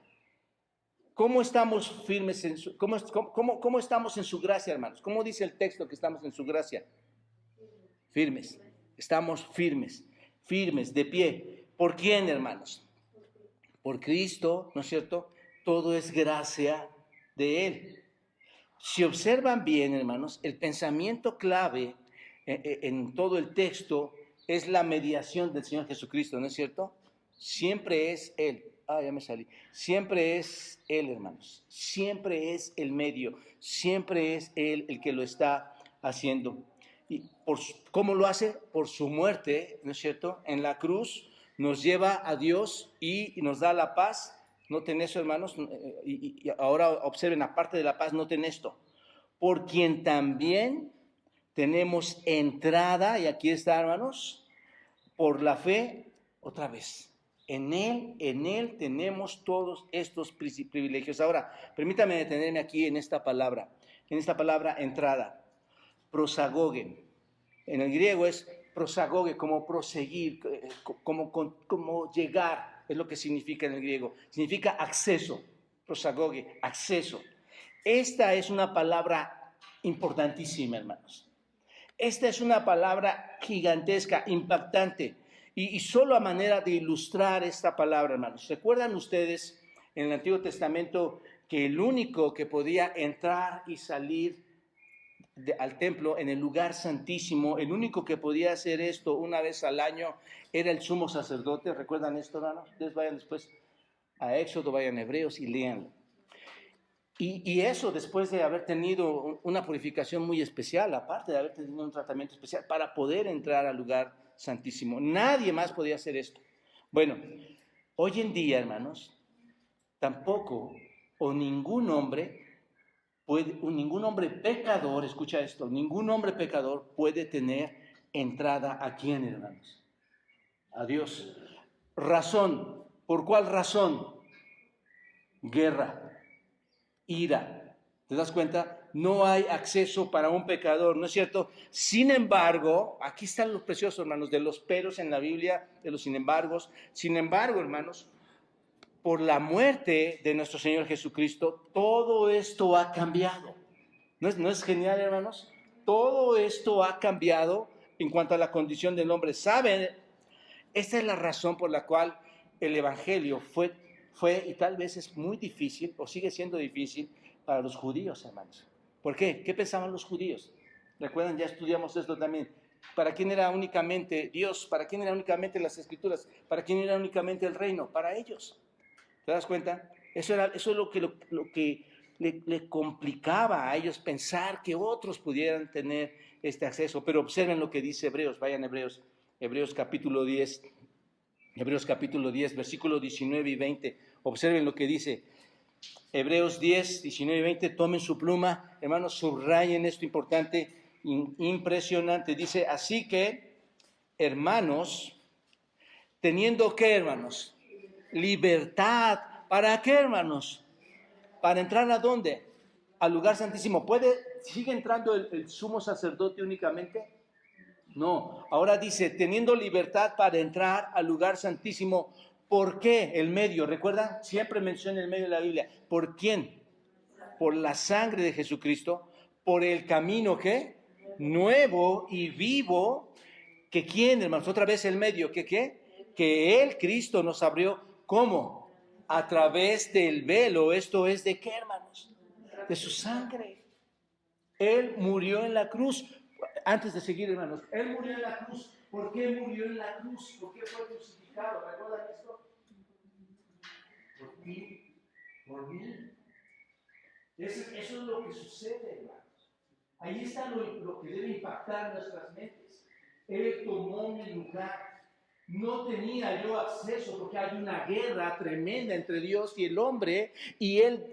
¿Cómo estamos firmes en su, cómo estamos en su gracia, hermanos? ¿Cómo dice el texto que estamos en su gracia? Firmes. Estamos firmes, de pie. ¿Por quién, hermanos? Por Cristo, ¿no es cierto? Todo es gracia de Él. Si observan bien, hermanos, el pensamiento clave en todo el texto es la mediación del Señor Jesucristo, ¿no es cierto? Siempre es Él. Ya me salí. Siempre es Él, hermanos. Siempre es el medio. Siempre es Él el que lo está haciendo. ¿Y cómo lo hace? Por su muerte, ¿no es cierto? En la cruz nos lleva a Dios y nos da la paz. Noten eso, hermanos, y ahora observen, aparte de la paz, noten esto. Por quien también tenemos entrada, y aquí está, hermanos, por la fe, otra vez. En Él tenemos todos estos privilegios. Ahora, permítame detenerme aquí en esta palabra entrada, prosagoge. En el griego es prosagoge, como proseguir, como llegar. Es lo que significa en el griego. Significa acceso, prosagoge, acceso. Esta es una palabra importantísima, hermanos. Esta es una palabra gigantesca, impactante. Y solo a manera de ilustrar esta palabra, hermanos. ¿Recuerdan ustedes en el Antiguo Testamento que el único que podía entrar y salir al templo en el lugar santísimo, el único que podía hacer esto una vez al año era el sumo sacerdote? ¿Recuerdan esto, hermanos? Ustedes vayan después a Éxodo, vayan a Hebreos y léanlo. Y eso después de haber tenido una purificación muy especial, aparte de haber tenido un tratamiento especial para poder entrar al lugar santísimo. Nadie más podía hacer esto. Bueno, hoy en día, hermanos, tampoco o ningún hombre pecador, escucha esto, ningún hombre pecador puede tener entrada ¿a quién, hermanos? A Dios. Razón. ¿Por cuál razón? Guerra, ira. ¿Te das cuenta? No hay acceso para un pecador, ¿no es cierto? Sin embargo, aquí están los preciosos, hermanos, de los peros en la Biblia, de los sin embargos. Sin embargo, hermanos, por la muerte de nuestro Señor Jesucristo, todo esto ha cambiado. ¿No es genial, hermanos? Todo esto ha cambiado en cuanto a la condición del hombre. ¿Saben? Esta es la razón por la cual el Evangelio fue y tal vez es muy difícil, o sigue siendo difícil, para los judíos, hermanos. ¿Por qué? ¿Qué pensaban los judíos? Recuerdan, ya estudiamos esto también. ¿Para quién era únicamente Dios? ¿Para quién era únicamente las Escrituras? ¿Para quién era únicamente el reino? Para ellos. ¿Te das cuenta? Eso es lo que le complicaba a ellos pensar que otros pudieran tener este acceso. Pero observen lo que dice Hebreos. Vayan a Hebreos capítulo 10. Hebreos capítulo 10, versículos 19 y 20. Observen lo que dice. Hebreos 10, 19 y 20. Tomen su pluma, hermanos, subrayen esto importante, impresionante. Dice, así que, hermanos, teniendo que, hermanos, libertad. ¿Para qué, hermanos? ¿Para entrar a dónde? Al lugar santísimo. ¿Sigue entrando el sumo sacerdote únicamente? No. Ahora dice, teniendo libertad para entrar al lugar santísimo. ¿Por qué? El medio. ¿Recuerdan? Siempre menciona el medio de la Biblia. ¿Por quién? Por la sangre de Jesucristo, por el camino, ¿qué? Nuevo y vivo, que ¿quién, hermanos? Otra vez el medio, ¿que qué? Que Él, Cristo, nos abrió, ¿cómo? A través del velo. ¿Esto es de qué, hermanos? De su sangre. Él murió en la cruz. Antes de seguir, hermanos, Él murió en la cruz. ¿Por qué murió en la cruz? ¿Por qué fue crucificado? ¿Recuerdan esto? Por ti, por mí. Eso es lo que sucede, hermanos. Ahí está lo que debe impactar nuestras mentes. Él tomó mi lugar. No tenía yo acceso porque hay una guerra tremenda entre Dios y el hombre, y él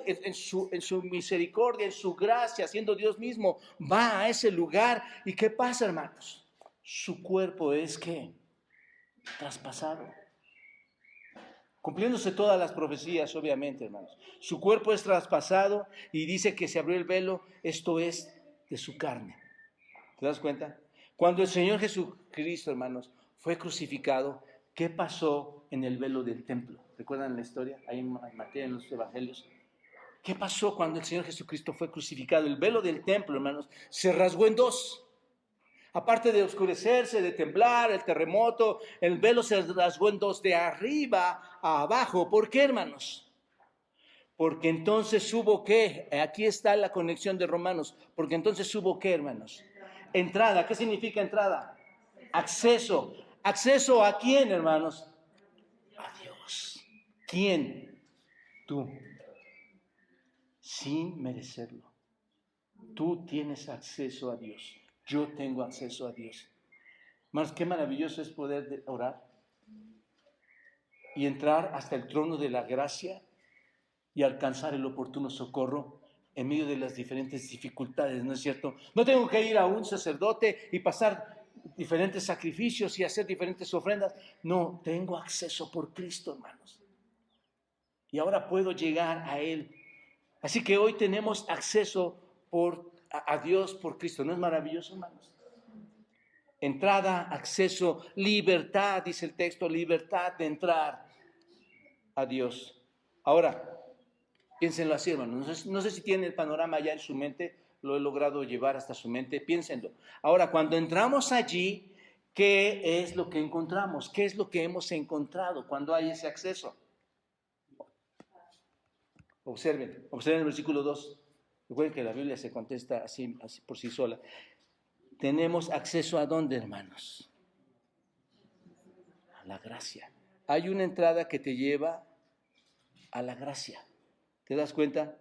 en su misericordia, en su gracia, siendo Dios mismo, va a ese lugar. ¿Y qué pasa, hermanos? Su cuerpo es ¿qué? Traspasado. Cumpliéndose todas las profecías, obviamente, hermanos. Su cuerpo es traspasado y dice que se abrió el velo, esto es de su carne. ¿Te das cuenta? Cuando el Señor Jesucristo, hermanos, fue crucificado, ¿qué pasó en el velo del templo? ¿Recuerdan la historia? Ahí en Mateo, en los evangelios. ¿Qué pasó cuando el Señor Jesucristo fue crucificado? El velo del templo, hermanos, se rasgó en dos. Aparte de oscurecerse, de temblar, el terremoto, el velo se rasgó en dos, de arriba a abajo. ¿Por qué, hermanos? Porque entonces hubo ¿qué? Aquí está la conexión de Romanos. Porque entonces hubo ¿qué, hermanos? Entrada. ¿Qué significa entrada? Acceso. ¿Acceso a quién, hermanos? A Dios. ¿Quién? Tú. Sin merecerlo. Tú tienes acceso a Dios. Yo tengo acceso a Dios. Más qué maravilloso es poder orar y entrar hasta el trono de la gracia y alcanzar el oportuno socorro en medio de las diferentes dificultades, ¿no es cierto? No tengo que ir a un sacerdote y pasar diferentes sacrificios y hacer diferentes ofrendas. No, tengo acceso por Cristo, hermanos. Y ahora puedo llegar a Él. Así que hoy tenemos acceso a Dios por Cristo. ¿No es maravilloso, hermanos? Entrada, acceso, libertad, dice el texto, libertad de entrar a Dios. Ahora, piénsenlo así, hermanos. No sé si tienen el panorama ya en su mente, lo he logrado llevar hasta su mente, piénsenlo. Ahora, cuando entramos allí, ¿qué es lo que encontramos? ¿Qué es lo que hemos encontrado cuando hay ese acceso? Observen el versículo 2. Recuerden que la Biblia se contesta así por sí sola. Tenemos acceso ¿a dónde, hermanos? A la gracia. Hay una entrada que te lleva a la gracia. ¿Te das cuenta?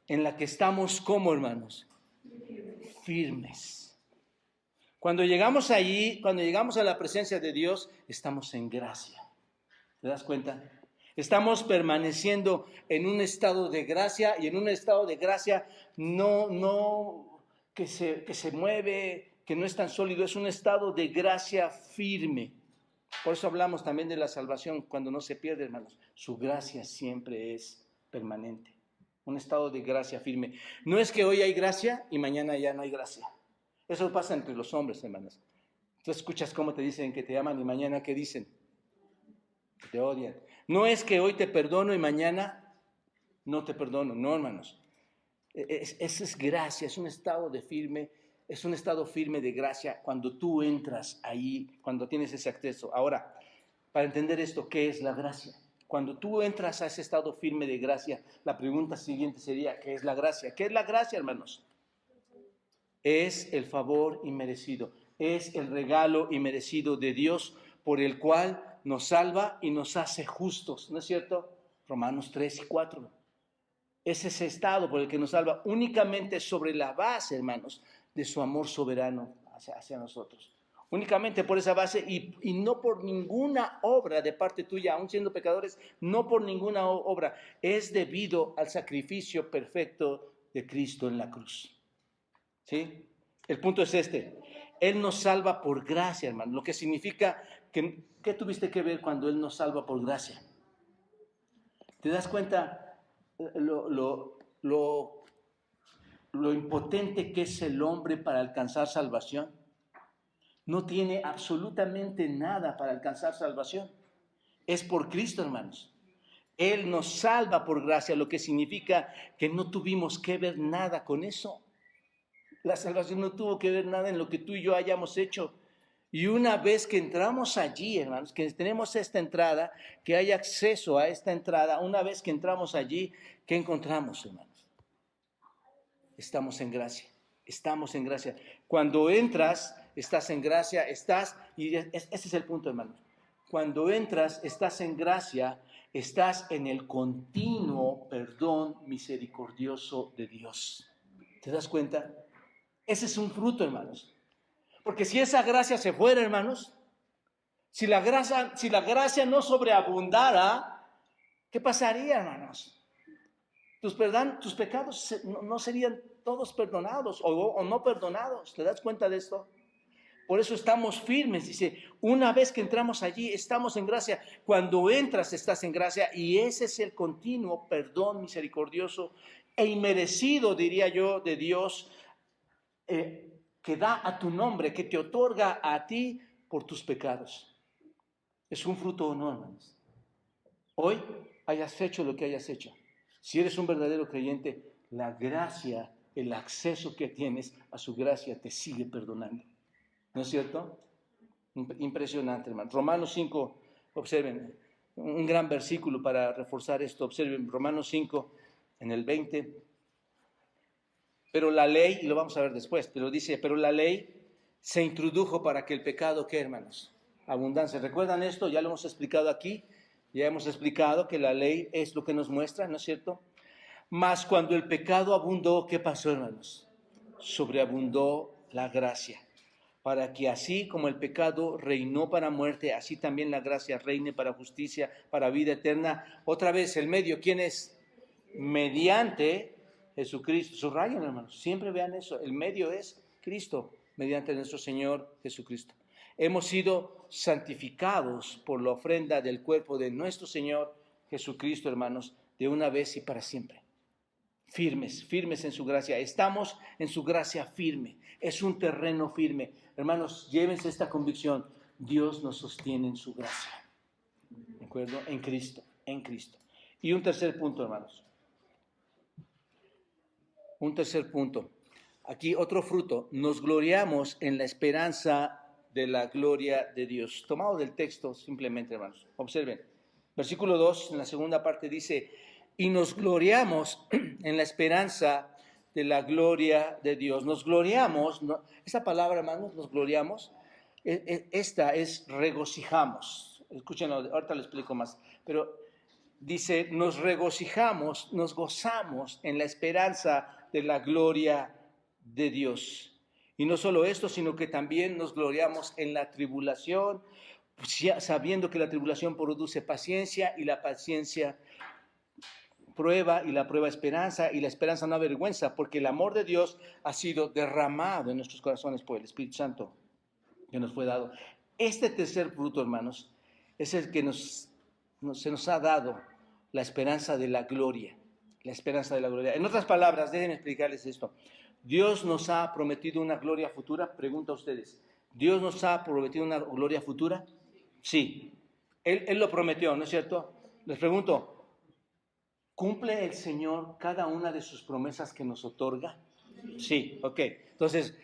En la que estamos como, hermanos, firmes. Cuando llegamos allí, cuando llegamos a la presencia de Dios, estamos en gracia. ¿Te das cuenta? Estamos permaneciendo en un estado de gracia, y en un estado de gracia no que se mueve, que no es tan sólido, es un estado de gracia firme. Por eso hablamos también de la salvación cuando no se pierde, hermanos. Su gracia siempre es permanente. Un estado de gracia firme. No es que hoy hay gracia y mañana ya no hay gracia. Eso pasa entre los hombres, hermanos. Tú escuchas cómo te dicen que te aman y mañana ¿qué dicen? Que te odian. No es que hoy te perdono y mañana no te perdono. No, hermanos. Esa es gracia, es un estado firme de gracia cuando tú entras ahí, cuando tienes ese acceso. Ahora, para entender esto, ¿qué es la gracia? Cuando tú entras a ese estado firme de gracia, la pregunta siguiente sería, ¿qué es la gracia? ¿Qué es la gracia, hermanos? Es el favor inmerecido, es el regalo inmerecido de Dios por el cual nos salva y nos hace justos, ¿no es cierto? Romanos 3 y 4. Es ese estado por el que nos salva únicamente sobre la base, hermanos, de su amor soberano hacia nosotros. Únicamente por esa base y no por ninguna obra de parte tuya, aun siendo pecadores, no por ninguna obra. Es debido al sacrificio perfecto de Cristo en la cruz. ¿Sí? El punto es este. Él nos salva por gracia, hermano. Lo que significa que, ¿qué tuviste que ver cuando Él nos salva por gracia? ¿Te das cuenta lo impotente que es el hombre para alcanzar salvación? No tiene absolutamente nada para alcanzar salvación. Es por Cristo, hermanos. Él nos salva por gracia, lo que significa que no tuvimos que ver nada con eso. La salvación no tuvo que ver nada en lo que tú y yo hayamos hecho. Y una vez que entramos allí, hermanos, que tenemos esta entrada, que hay acceso a esta entrada, una vez que entramos allí, ¿qué encontramos, hermanos? Estamos en gracia, estamos en gracia. Cuando entras, estás en gracia, y ese es el punto, hermanos. Cuando entras, estás en gracia, estás en el continuo perdón misericordioso de Dios. ¿Te das cuenta? Ese es un fruto, hermanos. Porque si esa gracia se fuera, hermanos, si la gracia no sobreabundara, ¿qué pasaría, hermanos? Tus pecados no serían todos perdonados o no perdonados. ¿Te das cuenta de esto? Por eso estamos firmes. Dice, una vez que entramos allí, estamos en gracia. Cuando entras, estás en gracia. Y ese es el continuo perdón misericordioso e inmerecido, diría yo, de Dios, que da a tu nombre, que te otorga a ti por tus pecados. Es un fruto o no, hermanos. Hoy hayas hecho lo que hayas hecho. Si eres un verdadero creyente, la gracia, el acceso que tienes a su gracia te sigue perdonando. ¿No es cierto? Impresionante, hermano. Romanos 5, observen, un gran versículo para reforzar esto. Observen, Romanos 5, en el 20. Pero la ley, y lo vamos a ver después, pero dice, pero la ley se introdujo para que el pecado, ¿qué, hermanos? Abundancia. ¿Recuerdan esto? Ya lo hemos explicado aquí. Ya hemos explicado que la ley es lo que nos muestra, ¿no es cierto? Mas cuando el pecado abundó, ¿qué pasó, hermanos? Sobreabundó la gracia, para que así como el pecado reinó para muerte, así también la gracia reine para justicia, para vida eterna. Otra vez, el medio, ¿quién es? Mediante Jesucristo. Subrayen, hermanos, siempre vean eso. El medio es Cristo, mediante nuestro Señor Jesucristo. Hemos sido santificados por la ofrenda del cuerpo de nuestro Señor Jesucristo, hermanos, de una vez y para siempre. Firmes, firmes en su gracia. Estamos en su gracia firme. Es un terreno firme. Hermanos, llévense esta convicción. Dios nos sostiene en su gracia. ¿De acuerdo? En Cristo, en Cristo. Y un tercer punto, hermanos. Un tercer punto. Aquí otro fruto. Nos gloriamos en la esperanza de la gloria de Dios. Tomado del texto simplemente, hermanos. Observen. Versículo 2, en la segunda parte dice, y nos gloriamos en la esperanza de la gloria de Dios. Nos gloriamos, esa palabra, hermanos, nos gloriamos, esta es regocijamos. Escúchenlo, ahorita lo explico más. Pero dice, nos regocijamos, nos gozamos en la esperanza de la gloria de Dios. Y no solo esto, sino que también nos gloriamos en la tribulación, sabiendo que la tribulación produce paciencia y la paciencia prueba y la prueba esperanza y la esperanza no avergüenza, porque el amor de Dios ha sido derramado en nuestros corazones por el Espíritu Santo que nos fue dado. Este tercer fruto, hermanos, es el que se nos ha dado la esperanza de la gloria, la esperanza de la gloria. En otras palabras, déjenme explicarles esto. Dios nos ha prometido una gloria futura, pregunto a ustedes. ¿Dios nos ha prometido una gloria futura? Sí. Él lo prometió, ¿no es cierto? Les pregunto, ¿cumple el Señor cada una de sus promesas que nos otorga? Sí, ok. Entonces,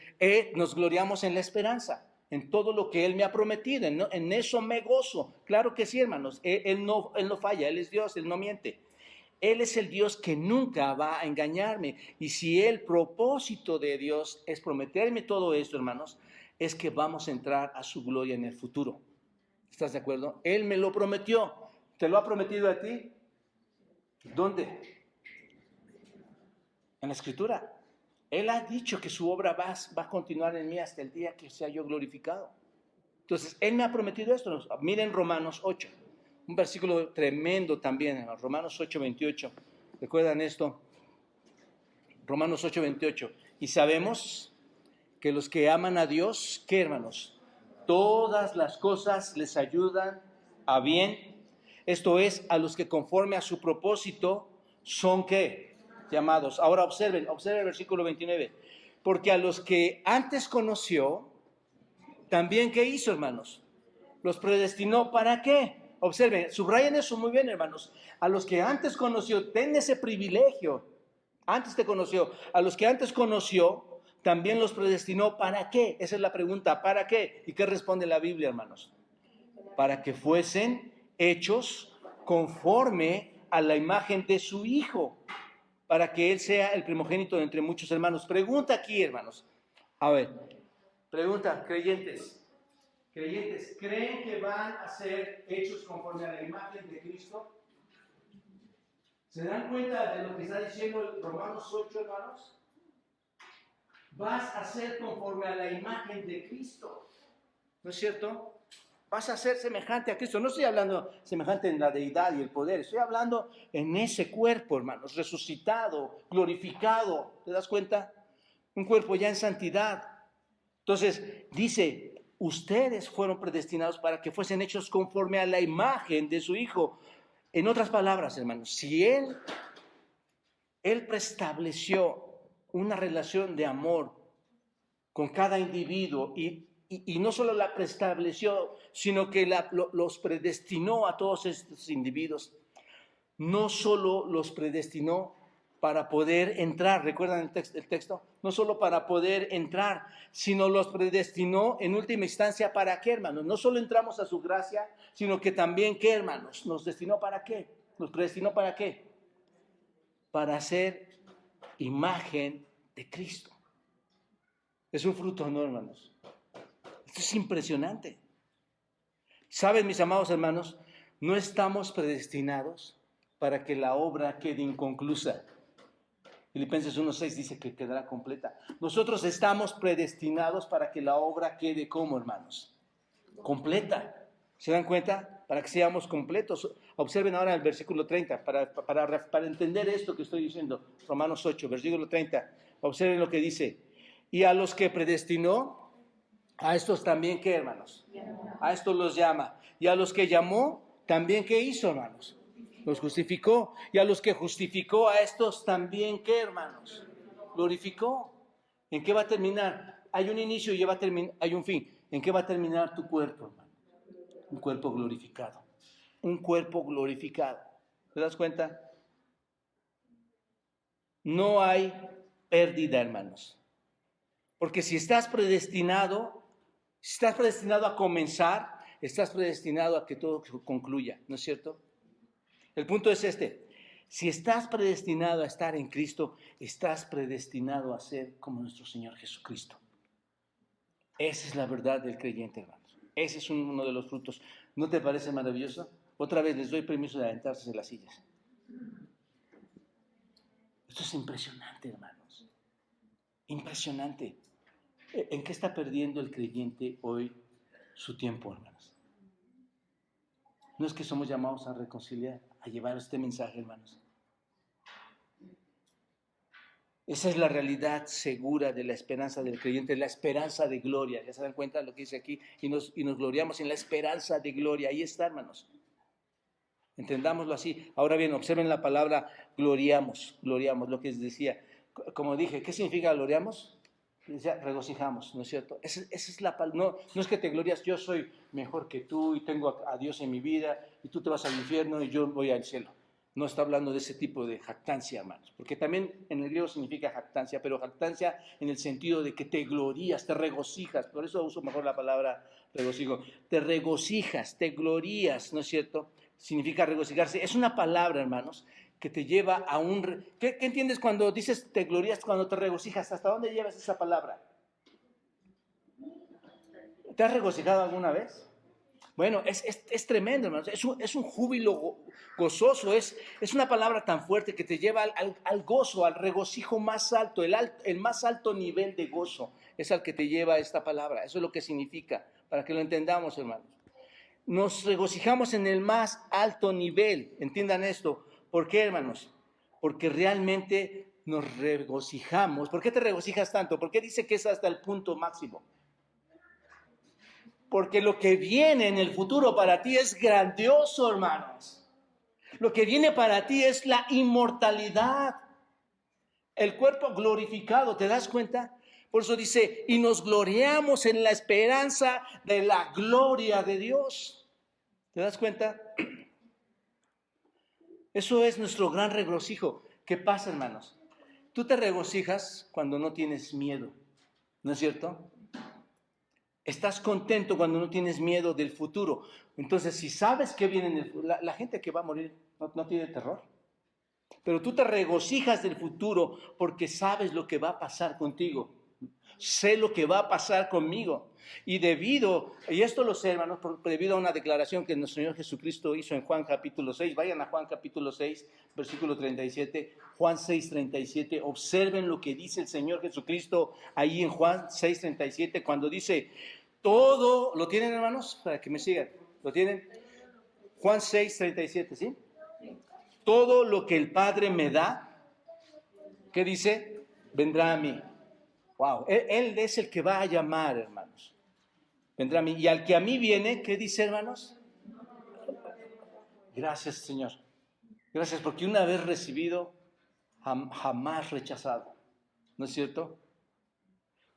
nos gloriamos en la esperanza, en todo lo que Él me ha prometido, en eso me gozo. Claro que sí, hermanos, Él no falla, Él es Dios, Él no miente. Él es el Dios que nunca va a engañarme. Y si el propósito de Dios es prometerme todo esto, hermanos, es que vamos a entrar a su gloria en el futuro. ¿Estás de acuerdo? Él me lo prometió. ¿Te lo ha prometido a ti? ¿Dónde? En la Escritura. Él ha dicho que su obra va a continuar en mí hasta el día que sea yo glorificado. Entonces, Él me ha prometido esto. Miren Romanos 8. Un versículo tremendo también, Romanos 8:28. ¿Recuerdan esto? Romanos 8:28. Y sabemos que los que aman a Dios, ¿qué, hermanos? Todas las cosas les ayudan a bien. Esto es, a los que conforme a su propósito son, ¿qué? Llamados. Ahora observen el versículo 29. Porque a los que antes conoció, también, ¿qué hizo, hermanos? Los predestinó, ¿para qué? Observen, subrayen eso muy bien, hermanos. A los que antes conoció, ten ese privilegio. Antes te conoció. A los que antes conoció, también los predestinó. ¿Para qué? Esa es la pregunta. ¿Para qué? ¿Y qué responde la Biblia, hermanos? Para que fuesen hechos conforme a la imagen de su Hijo, para que Él sea el primogénito de entre muchos hermanos. Pregunta aquí, hermanos. A ver, pregunta, creyentes, ¿creen que van a ser hechos conforme a la imagen de Cristo? ¿Se dan cuenta de lo que está diciendo Romanos 8, hermanos? Vas a ser conforme a la imagen de Cristo, ¿no es cierto? Vas a ser semejante a Cristo. No estoy hablando semejante en la deidad y el poder, estoy hablando en ese cuerpo, hermanos, resucitado, glorificado. ¿Te das cuenta? Un cuerpo ya en santidad. Entonces, dice, ustedes fueron predestinados para que fuesen hechos conforme a la imagen de su Hijo. En otras palabras, hermanos, si Él preestableció una relación de amor con cada individuo y no solo la preestableció, sino que los predestinó a todos estos individuos. No solo los predestinó para poder entrar, ¿recuerdan el texto? No solo para poder entrar, sino los predestinó en última instancia ¿para qué, hermanos? No solo entramos a su gracia, sino que también, ¿qué, hermanos? ¿Nos destinó para qué? ¿Nos predestinó para qué? Para ser imagen de Cristo. Es un fruto, ¿no, hermanos? Esto es impresionante. ¿Saben, mis amados hermanos? No estamos predestinados para que la obra quede inconclusa. Filipenses 1:6 dice que quedará completa. Nosotros estamos predestinados para que la obra quede como, hermanos, completa. ¿Se dan cuenta? Para que seamos completos. Observen ahora el versículo 30, para entender esto que estoy diciendo. Romanos 8, versículo 30. Observen lo que dice. Y a los que predestinó, a estos también, ¿qué, hermanos? A estos los llama. Y a los que llamó, también, ¿qué hizo, hermanos? Los justificó. Y a los que justificó, a estos también, ¿qué, hermanos? Glorificó. ¿En qué va a terminar? Hay un inicio y hay un fin. ¿En qué va a terminar tu cuerpo, hermano? Un cuerpo glorificado. Un cuerpo glorificado. ¿Te das cuenta? No hay pérdida, hermanos. Porque si estás predestinado a comenzar, estás predestinado a que todo concluya, ¿no es cierto? El punto es este. Si estás predestinado a estar en Cristo, estás predestinado a ser como nuestro Señor Jesucristo. Esa es la verdad del creyente, hermanos. Ese es uno de los frutos. ¿No te parece maravilloso? Otra vez les doy permiso de aventarse en las sillas. Esto es impresionante, hermanos. Impresionante. ¿En qué está perdiendo el creyente hoy su tiempo, hermanos? No es que somos llamados a reconciliar, a llevar este mensaje, hermanos. Esa es la realidad segura de la esperanza del creyente, la esperanza de gloria. ¿Ya se dan cuenta de lo que dice aquí? Y nos gloriamos en la esperanza de gloria. Ahí está, hermanos. Entendámoslo así. Ahora bien, observen la palabra gloriamos, lo que les decía. Como dije, ¿qué significa gloriamos? Decía, regocijamos, ¿no es cierto? Esa es la palabra. No es que te glorias, yo soy mejor que tú y tengo a Dios en mi vida y tú te vas al infierno y yo voy al cielo. No está hablando de ese tipo de jactancia, hermanos, porque también en el griego significa jactancia, pero jactancia en el sentido de que te glorías, te regocijas. Por eso uso mejor la palabra regocijo. Te regocijas, te glorías, ¿no es cierto? Significa regocijarse. Es una palabra, hermanos, que te lleva a un... ¿Qué entiendes cuando dices te glorías, cuando te regocijas? ¿Hasta dónde llevas esa palabra? ¿Te has regocijado alguna vez? Bueno, es tremendo, hermanos. Es un júbilo gozoso. Es una palabra tan fuerte que te lleva al gozo, al regocijo más alto. El más alto nivel de gozo es al que te lleva esta palabra. Eso es lo que significa, para que lo entendamos, hermanos. Nos regocijamos en el más alto nivel. Entiendan esto. ¿Por qué, hermanos? Porque realmente nos regocijamos. ¿Por qué te regocijas tanto? ¿Por qué dice que es hasta el punto máximo? Porque lo que viene en el futuro para ti es grandioso, hermanos. Lo que viene para ti es la inmortalidad. El cuerpo glorificado, ¿te das cuenta? Por eso dice, y nos gloriamos en la esperanza de la gloria de Dios. ¿Te das cuenta? Eso es nuestro gran regocijo. ¿Qué pasa, hermanos? Tú te regocijas cuando no tienes miedo. ¿No es cierto? Estás contento cuando no tienes miedo del futuro. Entonces, si sabes que viene en el futuro, la gente que va a morir no tiene terror. Pero tú te regocijas del futuro porque sabes lo que va a pasar contigo. Sé lo que va a pasar conmigo. Y esto lo sé, hermanos, debido a una declaración que nuestro Señor Jesucristo hizo en Juan capítulo 6, vayan a Juan capítulo 6, versículo 37, Juan 6, 37, observen lo que dice el Señor Jesucristo ahí en Juan 6, 37, cuando dice, todo, ¿lo tienen, hermanos? Para que me sigan, ¿lo tienen? Juan 6, 37, ¿sí? Todo lo que el Padre me da, ¿qué dice? Vendrá a mí. Wow, él es el que va a llamar, hermanos. Vendrá a mí. Y al que a mí viene, ¿qué dice, hermanos? Gracias, Señor. Gracias, porque una vez recibido, jamás rechazado. ¿No es cierto?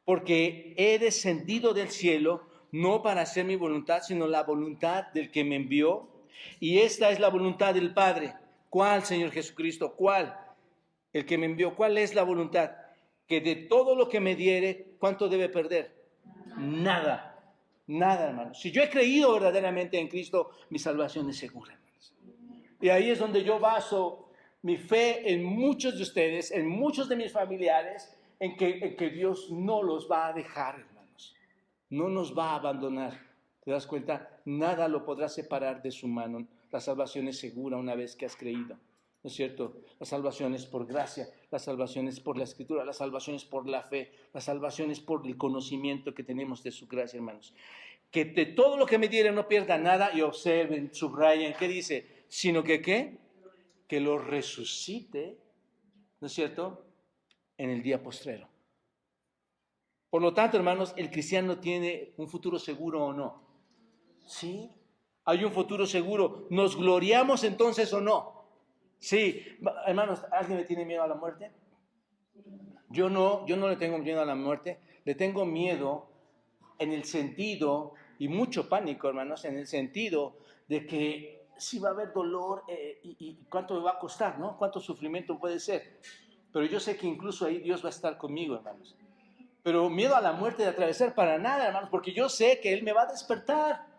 Porque he descendido del cielo, no para hacer mi voluntad, sino la voluntad del que me envió. Y esta es la voluntad del Padre. ¿Cuál, Señor Jesucristo? ¿Cuál? El que me envió. ¿Cuál es la voluntad? Que de todo lo que me diere, ¿cuánto debe perder? Nada. Nada, hermanos. Si yo he creído verdaderamente en Cristo, mi salvación es segura, hermanos. Y ahí es donde yo baso mi fe en muchos de ustedes, en muchos de mis familiares, en que Dios no los va a dejar, hermanos. No nos va a abandonar. ¿Te das cuenta? Nada lo podrá separar de su mano. La salvación es segura una vez que has creído. ¿No es cierto? La salvación es por gracia, la salvación es por la Escritura, la salvación es por la fe, la salvación es por el conocimiento que tenemos de su gracia, hermanos. Que de todo lo que me diera no pierda nada, y observen, subrayen, ¿qué dice? Sino que, ¿qué? Que lo resucite, ¿no es cierto? En el día postrero. Por lo tanto, hermanos, el cristiano tiene un futuro seguro o no. ¿Sí? Hay un futuro seguro. ¿Nos gloriamos entonces o no? Sí, hermanos, ¿alguien le tiene miedo a la muerte? Yo no le tengo miedo a la muerte, le tengo miedo en el sentido, y mucho pánico, hermanos, en el sentido de que sí va a haber dolor y cuánto me va a costar, ¿no? Cuánto sufrimiento puede ser. Pero yo sé que incluso ahí Dios va a estar conmigo, hermanos. Pero miedo a la muerte de atravesar para nada, hermanos, porque yo sé que Él me va a despertar.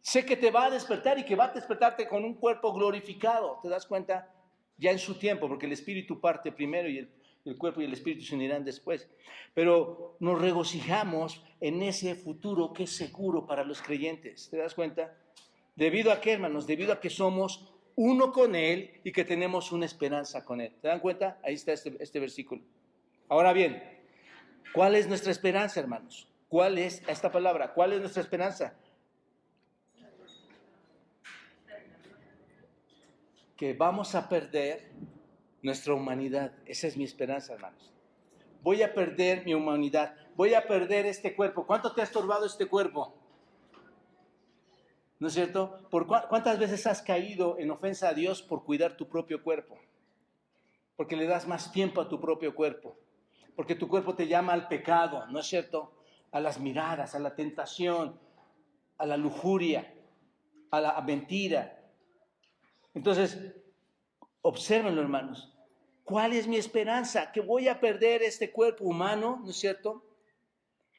Sé que te va a despertar y que va a despertarte con un cuerpo glorificado. ¿Te das cuenta? Ya en su tiempo, porque el espíritu parte primero y el cuerpo y el espíritu se unirán después. Pero nos regocijamos en ese futuro que es seguro para los creyentes. ¿Te das cuenta? ¿Debido a qué, hermanos? Debido a que somos uno con Él y que tenemos una esperanza con Él. ¿Te dan cuenta? Ahí está este versículo. Ahora bien, ¿cuál es nuestra esperanza, hermanos? ¿Cuál es esta palabra? ¿Cuál es nuestra esperanza? Que vamos a perder nuestra humanidad. Esa es mi esperanza, hermanos. Voy a perder mi humanidad. Voy a perder este cuerpo. ¿Cuánto te ha estorbado este cuerpo? ¿No es cierto? ¿Cuántas veces has caído en ofensa a Dios por cuidar tu propio cuerpo? Porque le das más tiempo a tu propio cuerpo. Porque tu cuerpo te llama al pecado, ¿no es cierto? A las miradas, a la tentación, a la lujuria, a la mentira. Entonces, obsérvenlo, hermanos. ¿Cuál es mi esperanza? Que voy a perder este cuerpo humano, ¿no es cierto?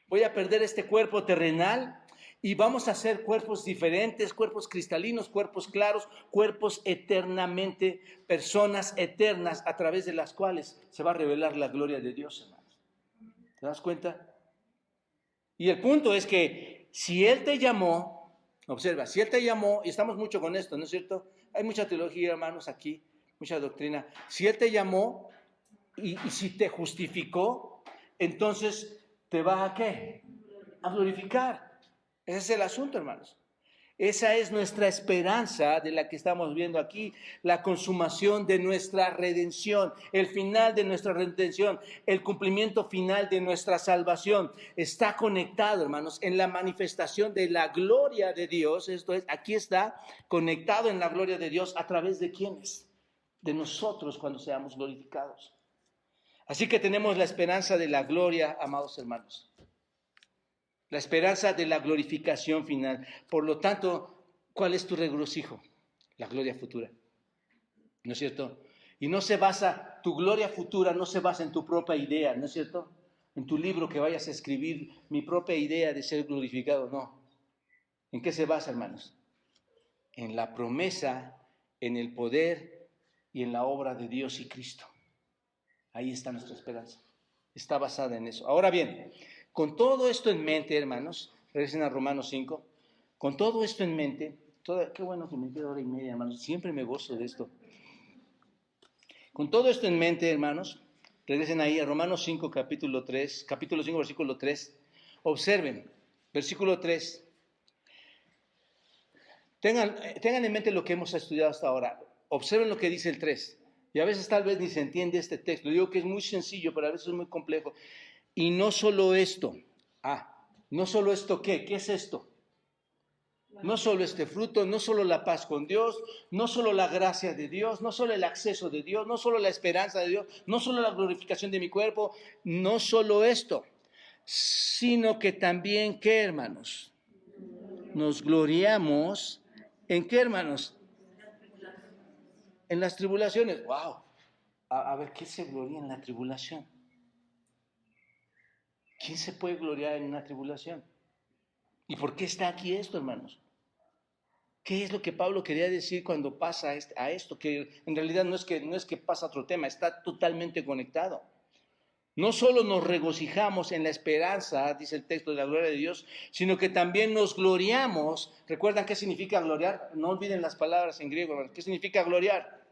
Voy a perder este cuerpo terrenal y vamos a hacer cuerpos diferentes, cuerpos cristalinos, cuerpos claros, cuerpos eternamente, personas eternas a través de las cuales se va a revelar la gloria de Dios, hermanos. ¿Te das cuenta? Y el punto es que si Él te llamó, observa, si Él te llamó, y estamos mucho con esto, ¿no es cierto? Hay mucha teología, hermanos, aquí, mucha doctrina. Si Él te llamó y si te justificó, entonces te va a ¿qué? A glorificar. Ese es el asunto, hermanos. Esa es nuestra esperanza de la que estamos viendo aquí, la consumación de nuestra redención, el final de nuestra redención, el cumplimiento final de nuestra salvación. Está conectado, hermanos, en la manifestación de la gloria de Dios. Esto es, aquí está conectado en la gloria de Dios a través de ¿quiénes? De nosotros cuando seamos glorificados. Así que tenemos la esperanza de la gloria, amados hermanos. La esperanza de la glorificación final. Por lo tanto, ¿cuál es tu regocijo? La gloria futura. ¿No es cierto? Y no se basa, tu gloria futura no se basa en tu propia idea, ¿no es cierto? en tu libro que vayas a escribir mi propia idea de ser glorificado, no. ¿En qué se basa, hermanos? En la promesa, en el poder y en la obra de Dios y Cristo. Ahí está nuestra esperanza. Está basada en eso. Ahora bien, con todo esto en mente, hermanos, regresen a Romanos 5, con todo esto en mente, qué bueno que me queda hora y media, hermanos, siempre me gozo de esto. Con todo esto en mente, hermanos, regresen ahí a Romanos 5, capítulo 5, versículo 3. Observen, versículo 3. Tengan en mente lo que hemos estudiado hasta ahora. Observen lo que dice el 3. Y a veces tal vez ni se entiende este texto. Digo que es muy sencillo, pero a veces es muy complejo. Y no solo esto. No solo esto, ¿qué? ¿Qué es esto? No solo este fruto, no solo la paz con Dios, no solo la gracia de Dios, no solo el acceso de Dios, no solo la esperanza de Dios, no solo la glorificación de mi cuerpo, no solo esto, sino que también, ¿qué, hermanos? Nos gloriamos, ¿en qué, hermanos? En las tribulaciones. ¡Wow! A ver, ¿qué se gloria en la tribulación? ¿Quién se puede gloriar en una tribulación? ¿Y por qué está aquí esto, hermanos? ¿Qué es lo que Pablo quería decir cuando pasa a esto? Que en realidad no es que pasa a otro tema, está totalmente conectado. No solo nos regocijamos en la esperanza, dice el texto, de la gloria de Dios, sino que también nos gloriamos. ¿Recuerdan qué significa gloriar? No olviden las palabras en griego, hermanos. ¿Qué significa gloriar?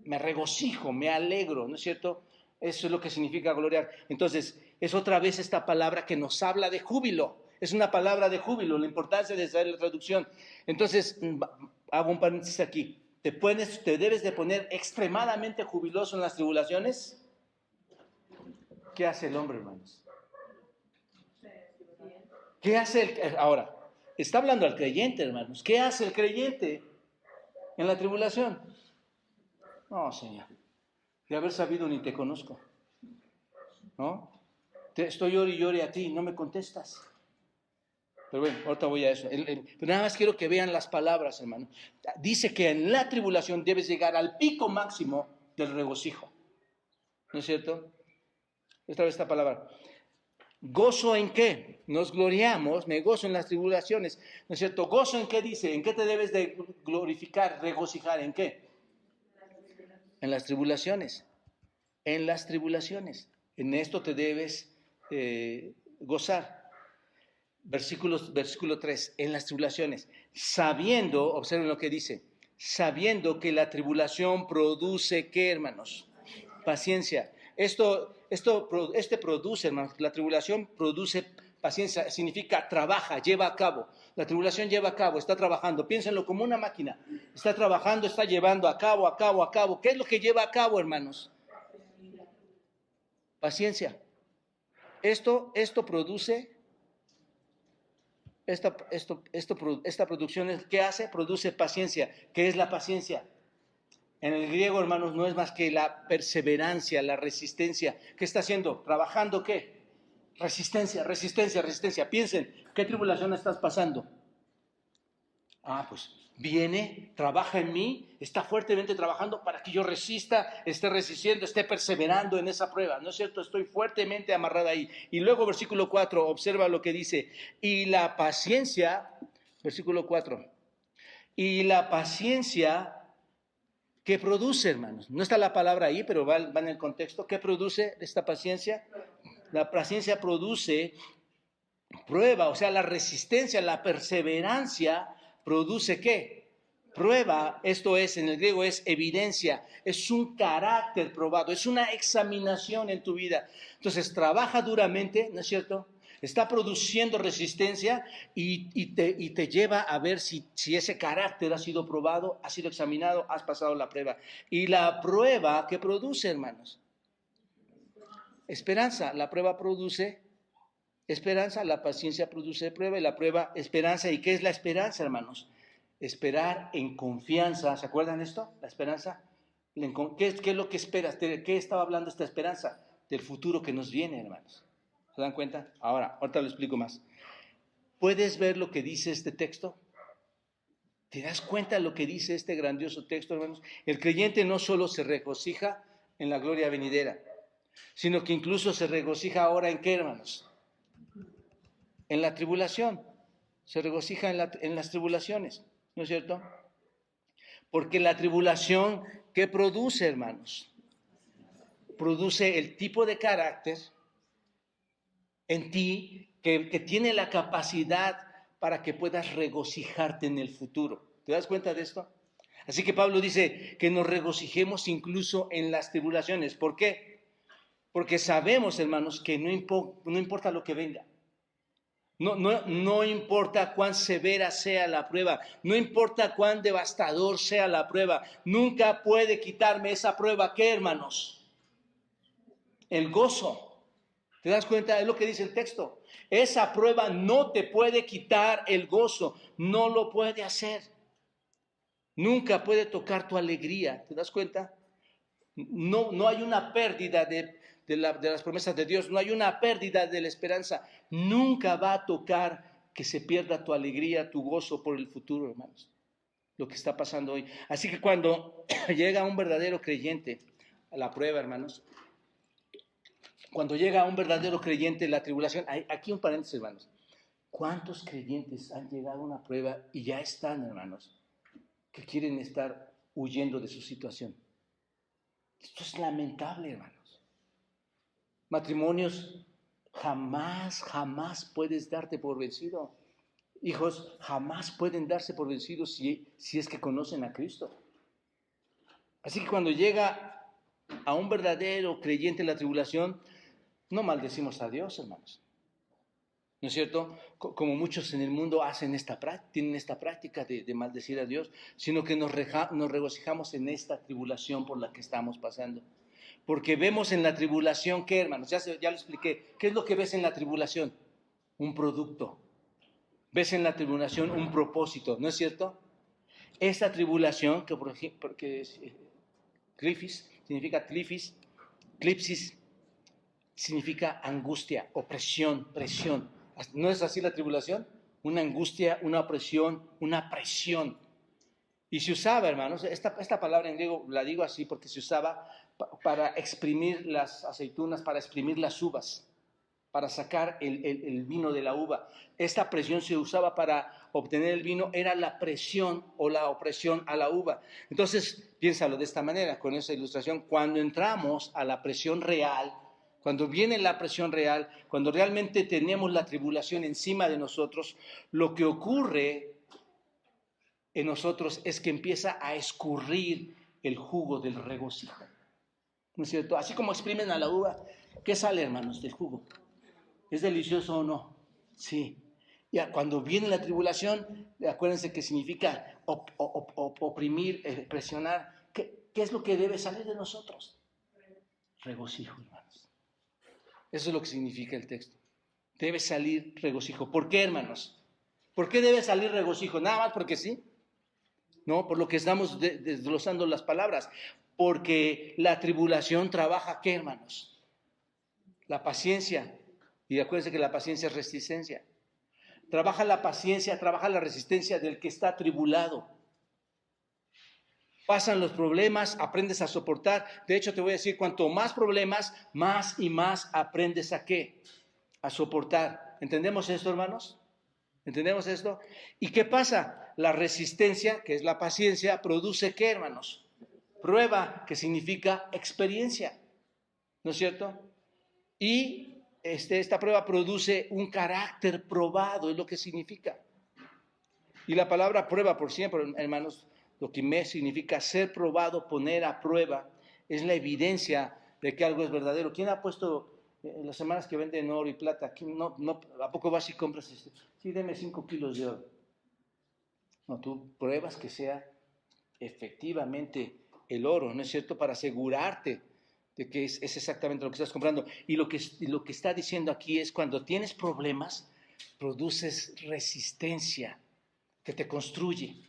Me regocijo, me alegro, ¿no es cierto? Eso es lo que significa gloriar. Entonces, es otra vez esta palabra que nos habla de júbilo. Es una palabra de júbilo, la importancia de saber la traducción. Entonces, hago un paréntesis aquí. ¿Te debes de poner extremadamente jubiloso en las tribulaciones? ¿Qué hace el hombre, hermanos? ¿Qué hace ahora, está hablando al creyente, hermanos. ¿Qué hace el creyente en la tribulación? No, Señor. De haber sabido ni te conozco. ¿No? Estoy llore y llore a ti, no me contestas. Pero bueno, ahorita voy a eso. Pero nada más quiero que vean las palabras, hermano. Dice que en la tribulación debes llegar al pico máximo del regocijo. ¿No es cierto? Otra vez esta palabra. ¿Gozo en qué? Nos gloriamos, me gozo en las tribulaciones. ¿No es cierto? ¿Gozo en qué dice? ¿En qué te debes de glorificar, regocijar? ¿En qué? En las tribulaciones. En las tribulaciones. En esto te debes gozar. Versículo 3, en las tribulaciones, sabiendo, observen lo que dice, sabiendo que la tribulación produce, ¿qué, hermanos? Paciencia. Este produce, hermanos, la tribulación produce paciencia, significa trabaja, lleva a cabo. La tribulación lleva a cabo, está trabajando. Piénsenlo como una máquina. Está trabajando, está llevando a cabo, a cabo, a cabo. ¿Qué es lo que lleva a cabo, hermanos? Paciencia. Esto produce... Esta producción, ¿qué hace? Produce paciencia. ¿Qué es la paciencia? En el griego, hermanos, no es más que la perseverancia, la resistencia. ¿Qué está haciendo? ¿Trabajando qué? Resistencia, resistencia, resistencia. Piensen, ¿qué tribulación estás pasando? Pues viene, trabaja en mí, está fuertemente trabajando para que yo resista, esté resistiendo, esté perseverando en esa prueba. ¿No es cierto? Estoy fuertemente amarrada ahí. Y luego, versículo 4, observa lo que dice. Y la paciencia, versículo 4, y la paciencia que produce, hermanos. No está la palabra ahí, pero va en el contexto. ¿Qué produce esta paciencia? La paciencia produce prueba, o sea, la resistencia, la perseverancia produce ¿qué? Prueba. Esto es, en el griego es evidencia, es un carácter probado, es una examinación en tu vida. Entonces, trabaja duramente, ¿no es cierto? Está produciendo resistencia y te lleva a ver si ese carácter ha sido probado, ha sido examinado, has pasado la prueba. Y la prueba, ¿qué produce, hermanos? Esperanza. La prueba produce esperanza, la paciencia produce prueba y la prueba esperanza. ¿Y qué es la esperanza, hermanos? Esperar en confianza. ¿Se acuerdan esto? La esperanza. ¿Qué es lo que esperas? ¿De qué estaba hablando esta esperanza? Del futuro que nos viene, hermanos. ¿Se dan cuenta? Ahorita lo explico más. ¿Puedes ver lo que dice este texto? ¿Te das cuenta de lo que dice este grandioso texto, hermanos? El creyente no solo se regocija en la gloria venidera, sino que incluso se regocija ahora ¿en qué, hermanos? En la tribulación. Se regocija en las tribulaciones, ¿no es cierto? Porque la tribulación, ¿qué produce, hermanos? Produce el tipo de carácter en ti que tiene la capacidad para que puedas regocijarte en el futuro. ¿Te das cuenta de esto? Así que Pablo dice que nos regocijemos incluso en las tribulaciones. ¿Por qué? Porque sabemos, hermanos, que no importa lo que venga. No importa cuán severa sea la prueba, no importa cuán devastador sea la prueba, nunca puede quitarme esa prueba. ¿Qué, hermanos? El gozo. ¿Te das cuenta? Es lo que dice el texto. Esa prueba no te puede quitar el gozo, no lo puede hacer. Nunca puede tocar tu alegría. ¿Te das cuenta? No hay una pérdida de las promesas de Dios, no hay una pérdida de la esperanza. Nunca va a tocar que se pierda tu alegría, tu gozo por el futuro, hermanos. Lo que está pasando hoy. Así que cuando llega un verdadero creyente a la prueba, hermanos, cuando llega un verdadero creyente la tribulación, aquí un paréntesis, hermanos. ¿Cuántos creyentes han llegado a una prueba y ya están, hermanos, que quieren estar huyendo de su situación? Esto es lamentable, hermanos. Matrimonios, jamás puedes darte por vencido. Hijos, jamás pueden darse por vencidos si es que conocen a Cristo. Así que cuando llega a un verdadero creyente en la tribulación, no maldecimos a Dios, hermanos. ¿No es cierto? Como muchos en el mundo tienen esta práctica de maldecir a Dios, sino que nos regocijamos en esta tribulación por la que estamos pasando. Porque vemos en la tribulación, ¿qué, hermanos? Ya lo expliqué. ¿Qué es lo que ves en la tribulación? Un producto. Ves en la tribulación un propósito, ¿no es cierto? Esta tribulación, clipsis, significa angustia, opresión, presión. ¿No es así la tribulación? Una angustia, una opresión, una presión. Y se usaba, hermanos, esta palabra en griego la digo así porque se usaba para exprimir las aceitunas, para exprimir las uvas, para sacar el vino de la uva. Esta presión se usaba para obtener el vino, era la presión o la opresión a la uva. Entonces, piénsalo de esta manera, con esa ilustración, cuando entramos a la presión real, cuando viene la presión real, cuando realmente tenemos la tribulación encima de nosotros, lo que ocurre en nosotros es que empieza a escurrir el jugo del regocijo. ¿No es cierto? Así como exprimen a la uva, ¿qué sale, hermanos, del jugo? ¿Es delicioso o no? Sí. Ya cuando viene la tribulación, acuérdense que significa oprimir, presionar. ¿Qué es lo que debe salir de nosotros? Regocijo, hermanos. Eso es lo que significa el texto. Debe salir regocijo. ¿Por qué, hermanos? ¿Por qué debe salir regocijo? Nada más porque sí. No, por lo que estamos desglosando las palabras. Porque la tribulación trabaja, ¿qué, hermanos? La paciencia. Y acuérdense que la paciencia es resistencia. Trabaja la paciencia, trabaja la resistencia del que está tribulado. Pasan los problemas, aprendes a soportar. De hecho, te voy a decir, cuanto más problemas, más y más aprendes a ¿qué? A soportar. ¿Entendemos esto, hermanos? ¿Entendemos esto? ¿Y qué pasa? La resistencia, que es la paciencia, produce ¿qué, hermanos? Prueba, que significa experiencia. ¿No es cierto? Y esta prueba produce un carácter probado, es lo que significa. Y la palabra prueba, por siempre, hermanos, lo que me significa ser probado, poner a prueba, es la evidencia de que algo es verdadero. ¿Quién ha puesto en las semanas que venden oro y plata? ¿A poco vas y compras? Sí, deme 5 kilos de oro. No, tú pruebas que sea efectivamente el oro, ¿no es cierto? Para asegurarte de que es exactamente lo que estás comprando. Y lo que está diciendo aquí es cuando tienes problemas, produces resistencia que te construye.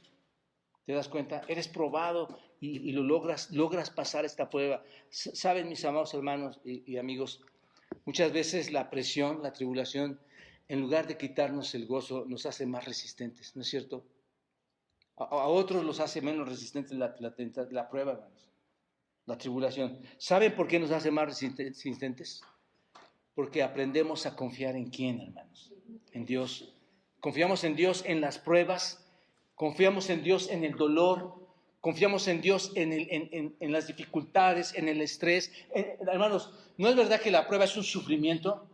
¿Te das cuenta? Eres probado y lo logras pasar esta prueba. Saben, mis amados hermanos y amigos, muchas veces la presión, la tribulación, en lugar de quitarnos el gozo, nos hace más resistentes, ¿no es cierto? A otros los hace menos resistentes la prueba, hermanos. la tribulación. ¿Saben por qué nos hace más resistentes? Porque aprendemos a confiar en quién, hermanos. En Dios. Confiamos en Dios en las pruebas, confiamos en Dios en el dolor, confiamos en Dios en las dificultades, en el estrés. Hermanos, ¿no es verdad que la prueba es un sufrimiento?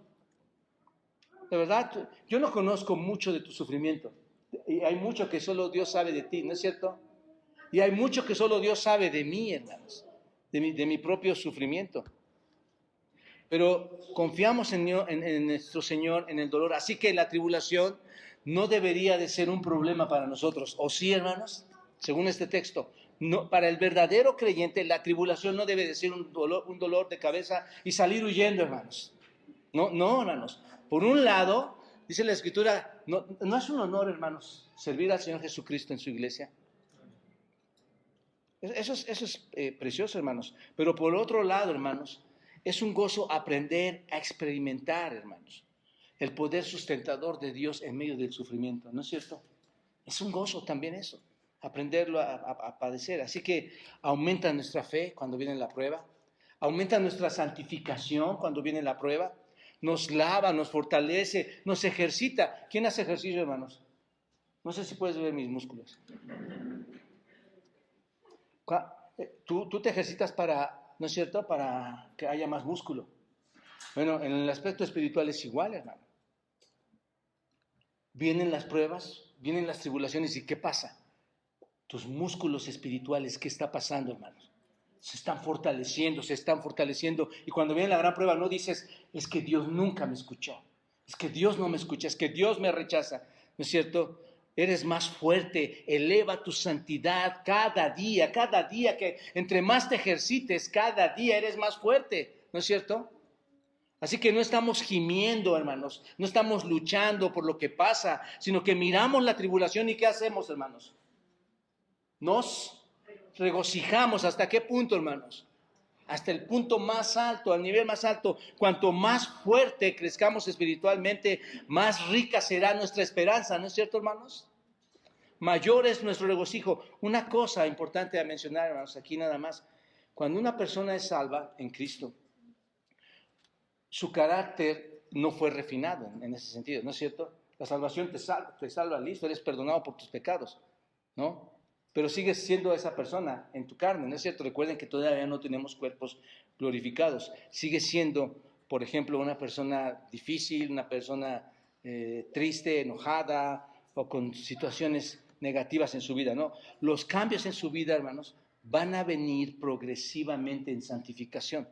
De verdad, yo no conozco mucho de tu sufrimiento. Y hay mucho que solo Dios sabe de ti, ¿no es cierto? Y hay mucho que solo Dios sabe de mí, hermanos, de mi propio sufrimiento. Pero confiamos en nuestro Señor, en el dolor. Así que la tribulación no debería de ser un problema para nosotros. ¿O sí, hermanos? Según este texto. No, para el verdadero creyente, la tribulación no debe de ser un dolor de cabeza y salir huyendo, hermanos. No, hermanos. Por un lado, dice la Escritura, no es un honor, hermanos, servir al Señor Jesucristo en su iglesia. Eso es precioso, hermanos. Pero por otro lado, hermanos, es un gozo aprender a experimentar, hermanos, el poder sustentador de Dios en medio del sufrimiento, ¿no es cierto? Es un gozo también eso, aprenderlo a padecer. Así que aumenta nuestra fe cuando viene la prueba, aumenta nuestra santificación cuando viene la prueba, nos lava, nos fortalece, nos ejercita. ¿Quién hace ejercicio, hermanos? No sé si puedes ver mis músculos. Tú te ejercitas para, ¿no es cierto?, para que haya más músculo. Bueno, en el aspecto espiritual es igual, hermano. Vienen las pruebas, vienen las tribulaciones, ¿y qué pasa? Tus músculos espirituales, ¿qué está pasando, hermanos? Se están fortaleciendo. Y cuando viene la gran prueba, no dices, es que Dios nunca me escuchó, es que Dios no me escucha, es que Dios me rechaza, ¿no es cierto? Eres más fuerte, eleva tu santidad cada día que entre más te ejercites, cada día eres más fuerte, ¿no es cierto? Así que no estamos gimiendo, hermanos, no estamos luchando por lo que pasa, sino que miramos la tribulación y ¿qué hacemos, hermanos? Nos regocijamos. ¿Hasta qué punto, hermanos? Hasta el punto más alto, al nivel más alto. Cuanto más fuerte crezcamos espiritualmente, más rica será nuestra esperanza, ¿no es cierto, hermanos? Mayor es nuestro regocijo. Una cosa importante a mencionar, hermanos, aquí nada más. Cuando una persona es salva en Cristo, su carácter no fue refinado en ese sentido, ¿no es cierto? La salvación te salva, listo, eres perdonado por tus pecados, ¿no? Pero sigues siendo esa persona en tu carne, ¿no es cierto? Recuerden que todavía no tenemos cuerpos glorificados. Sigues siendo, por ejemplo, una persona difícil, una persona triste, enojada o con situaciones negativas en su vida, ¿no? Los cambios en su vida, hermanos, van a venir progresivamente en santificación.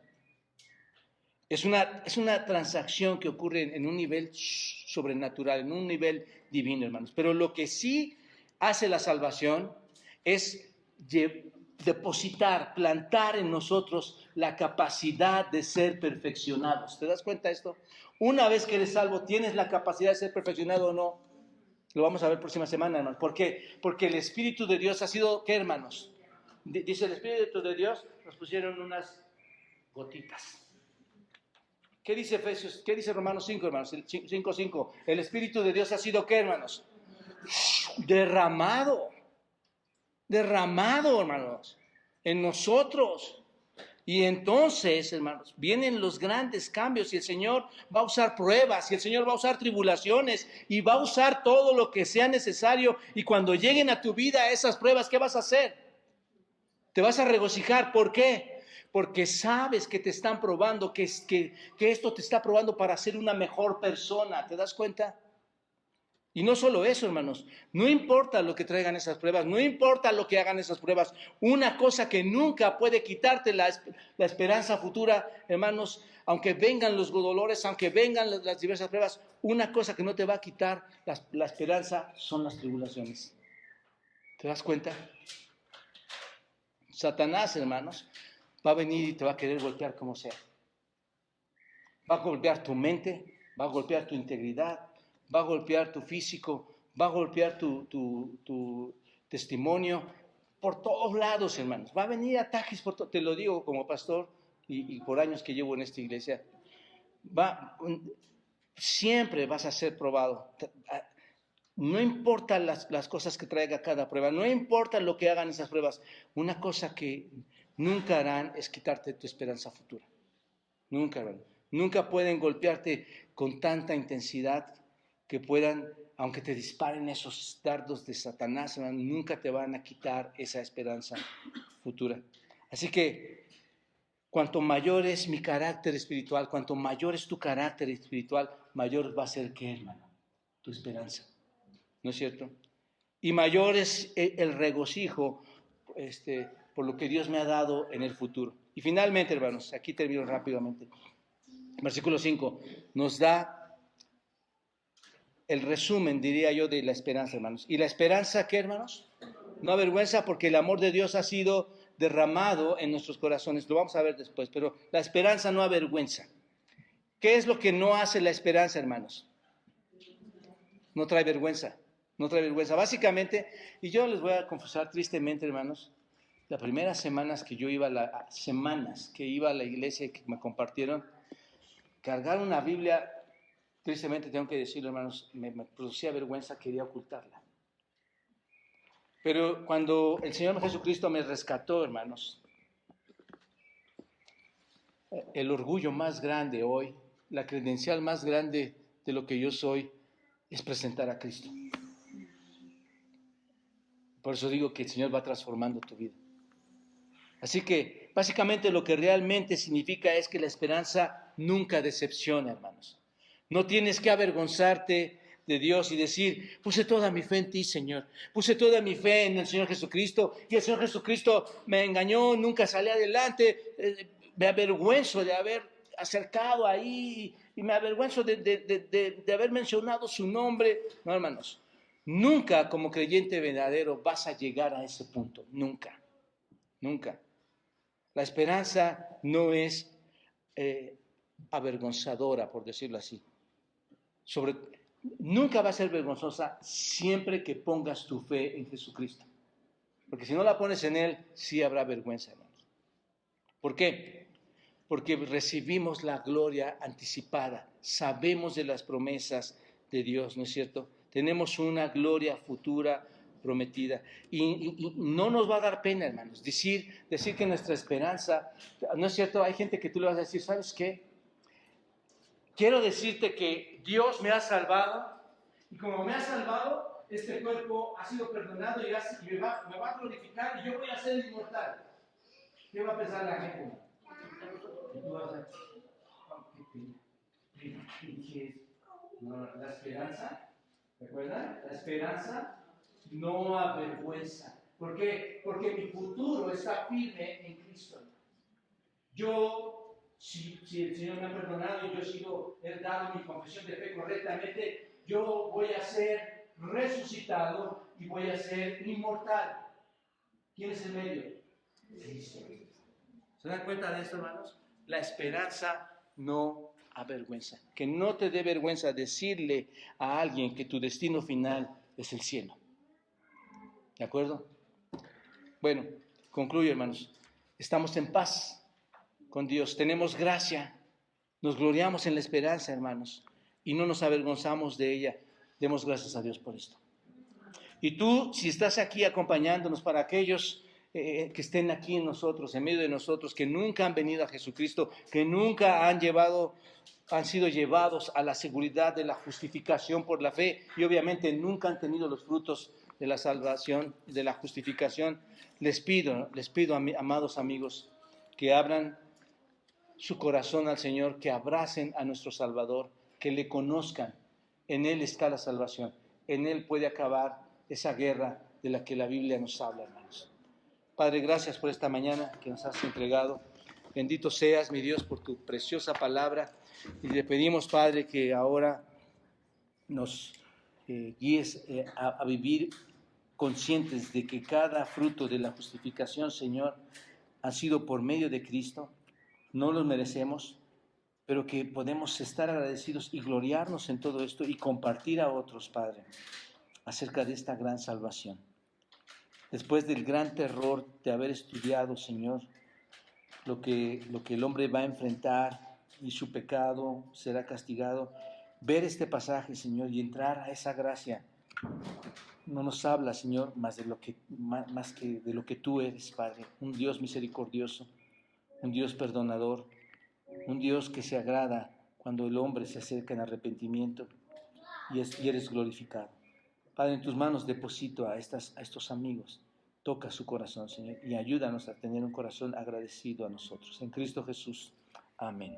Es una transacción que ocurre en un nivel sobrenatural, en un nivel divino, hermanos. Pero lo que sí hace la salvación es depositar, plantar en nosotros la capacidad de ser perfeccionados. ¿Te das cuenta de esto? Una vez que eres salvo, ¿tienes la capacidad de ser perfeccionado o no? Lo vamos a ver próxima semana, hermanos. ¿Por qué? Porque el Espíritu de Dios ha sido, ¿qué, hermanos? Dice el Espíritu de Dios, nos pusieron unas gotitas. ¿Qué dice Efesios? ¿Qué dice Romanos 5, hermanos? 5:5. El Espíritu de Dios ha sido, ¿qué, hermanos? Derramado, hermanos, en nosotros. Y entonces, hermanos, vienen los grandes cambios y el Señor va a usar pruebas y el Señor va a usar tribulaciones y va a usar todo lo que sea necesario. Y cuando lleguen a tu vida esas pruebas, ¿qué vas a hacer? Te vas a regocijar. ¿Por qué? Porque sabes que te están probando, que esto te está probando para ser una mejor persona. ¿Te das cuenta? Y no solo eso, hermanos. No importa lo que traigan esas pruebas, no importa lo que hagan esas pruebas. Una cosa que nunca puede quitarte la esperanza futura, hermanos, aunque vengan los dolores, aunque vengan las diversas pruebas, una cosa que no te va a quitar la esperanza son las tribulaciones. ¿Te das cuenta? Satanás, hermanos, va a venir y te va a querer golpear como sea. Va a golpear tu mente, va a golpear tu integridad, va a golpear tu físico, va a golpear tu testimonio, por todos lados, hermanos. Va a venir ataques por te lo digo como pastor y por años que llevo en esta iglesia. Siempre vas a ser probado. No importa las cosas que traiga cada prueba, no importa lo que hagan esas pruebas. Una cosa que nunca harán es quitarte tu esperanza futura. Nunca, hermano. Nunca pueden golpearte con tanta intensidad que puedan, aunque te disparen esos dardos de Satanás, hermano, nunca te van a quitar esa esperanza futura. Así que, cuanto mayor es mi carácter espiritual, cuanto mayor es tu carácter espiritual, mayor va a ser, ¿qué, hermano? Tu esperanza. ¿No es cierto? Y mayor es el regocijo por lo que Dios me ha dado en el futuro. Y finalmente, hermanos, aquí termino rápidamente. Versículo 5 nos da el resumen, diría yo, de la esperanza, hermanos. ¿Y la esperanza qué, hermanos? No avergüenza, porque el amor de Dios ha sido derramado en nuestros corazones. Lo vamos a ver después, pero la esperanza no avergüenza. ¿Qué es lo que no hace la esperanza, hermanos? No trae vergüenza. No trae vergüenza. Básicamente, y yo les voy a confesar tristemente, hermanos, las primeras semanas que yo iba a la iglesia y que me compartieron, cargar una Biblia, tristemente tengo que decirlo, hermanos, me producía vergüenza, quería ocultarla. Pero cuando el Señor Jesucristo me rescató, hermanos, el orgullo más grande hoy, la credencial más grande de lo que yo soy, es presentar a Cristo. Por eso digo que el Señor va transformando tu vida. Así que, básicamente lo que realmente significa es que la esperanza nunca decepciona, hermanos. No tienes que avergonzarte de Dios y decir, puse toda mi fe en ti, Señor. Puse toda mi fe en el Señor Jesucristo y el Señor Jesucristo me engañó, nunca salí adelante. Me avergüenzo de haber acercado ahí y me avergüenzo de haber mencionado su nombre. No, hermanos, nunca como creyente verdadero vas a llegar a ese punto. Nunca, nunca. La esperanza no es avergonzadora, por decirlo así. Nunca va a ser vergonzosa siempre que pongas tu fe en Jesucristo. Porque si no la pones en Él, sí habrá vergüenza, hermanos. ¿Por qué? Porque recibimos la gloria anticipada. Sabemos de las promesas de Dios, ¿no es cierto? Tenemos una gloria futura prometida. Y no nos va a dar pena, hermanos, decir que nuestra esperanza, ¿no es cierto? Hay gente que tú le vas a decir, ¿sabes qué? Quiero decirte que Dios me ha salvado y como me ha salvado, este cuerpo ha sido perdonado y me va a glorificar y yo voy a ser inmortal. ¿Qué va a pensar la gente? Tú vas a decir, la esperanza, ¿recuerdan? La esperanza no avergüenza. ¿Por qué? Porque mi futuro está firme en Cristo. Yo, si el Señor me ha perdonado y yo he dado mi confesión de fe correctamente, yo voy a ser resucitado y voy a ser inmortal. ¿Quién es el medio? Cristo. ¿Se dan cuenta de esto, hermanos? La esperanza no avergüenza. Que no te dé vergüenza decirle a alguien que tu destino final es el cielo. ¿De acuerdo? Bueno, concluyo, hermanos. Estamos en paz con Dios, tenemos gracia, nos gloriamos en la esperanza, hermanos, y no nos avergonzamos de ella. Demos gracias a Dios por esto. Y tú, si estás aquí acompañándonos, para aquellos que estén aquí en nosotros, en medio de nosotros, que nunca han venido a Jesucristo, que nunca han sido llevados a la seguridad de la justificación por la fe, y obviamente nunca han tenido los frutos de la salvación, de la justificación, les pido, amados amigos, que abran su corazón al Señor, que abracen a nuestro Salvador, que le conozcan. En Él está la salvación. En Él puede acabar esa guerra de la que la Biblia nos habla, hermanos. Padre, gracias por esta mañana que nos has entregado. Bendito seas, mi Dios, por tu preciosa palabra. Y le pedimos, Padre, que ahora nos guíes a vivir conscientes de que cada fruto de la justificación, Señor, ha sido por medio de Cristo. No los merecemos, pero que podemos estar agradecidos y gloriarnos en todo esto y compartir a otros, Padre, acerca de esta gran salvación. Después del gran terror de haber estudiado, Señor, lo que el hombre va a enfrentar y su pecado será castigado, ver este pasaje, Señor, y entrar a esa gracia no nos habla, Señor, más que de lo que tú eres, Padre. Un Dios misericordioso, un Dios perdonador, un Dios que se agrada cuando el hombre se acerca en arrepentimiento y eres glorificado. Padre, en tus manos deposito a estos amigos. Toca su corazón, Señor, y ayúdanos a tener un corazón agradecido a nosotros. En Cristo Jesús. Amén.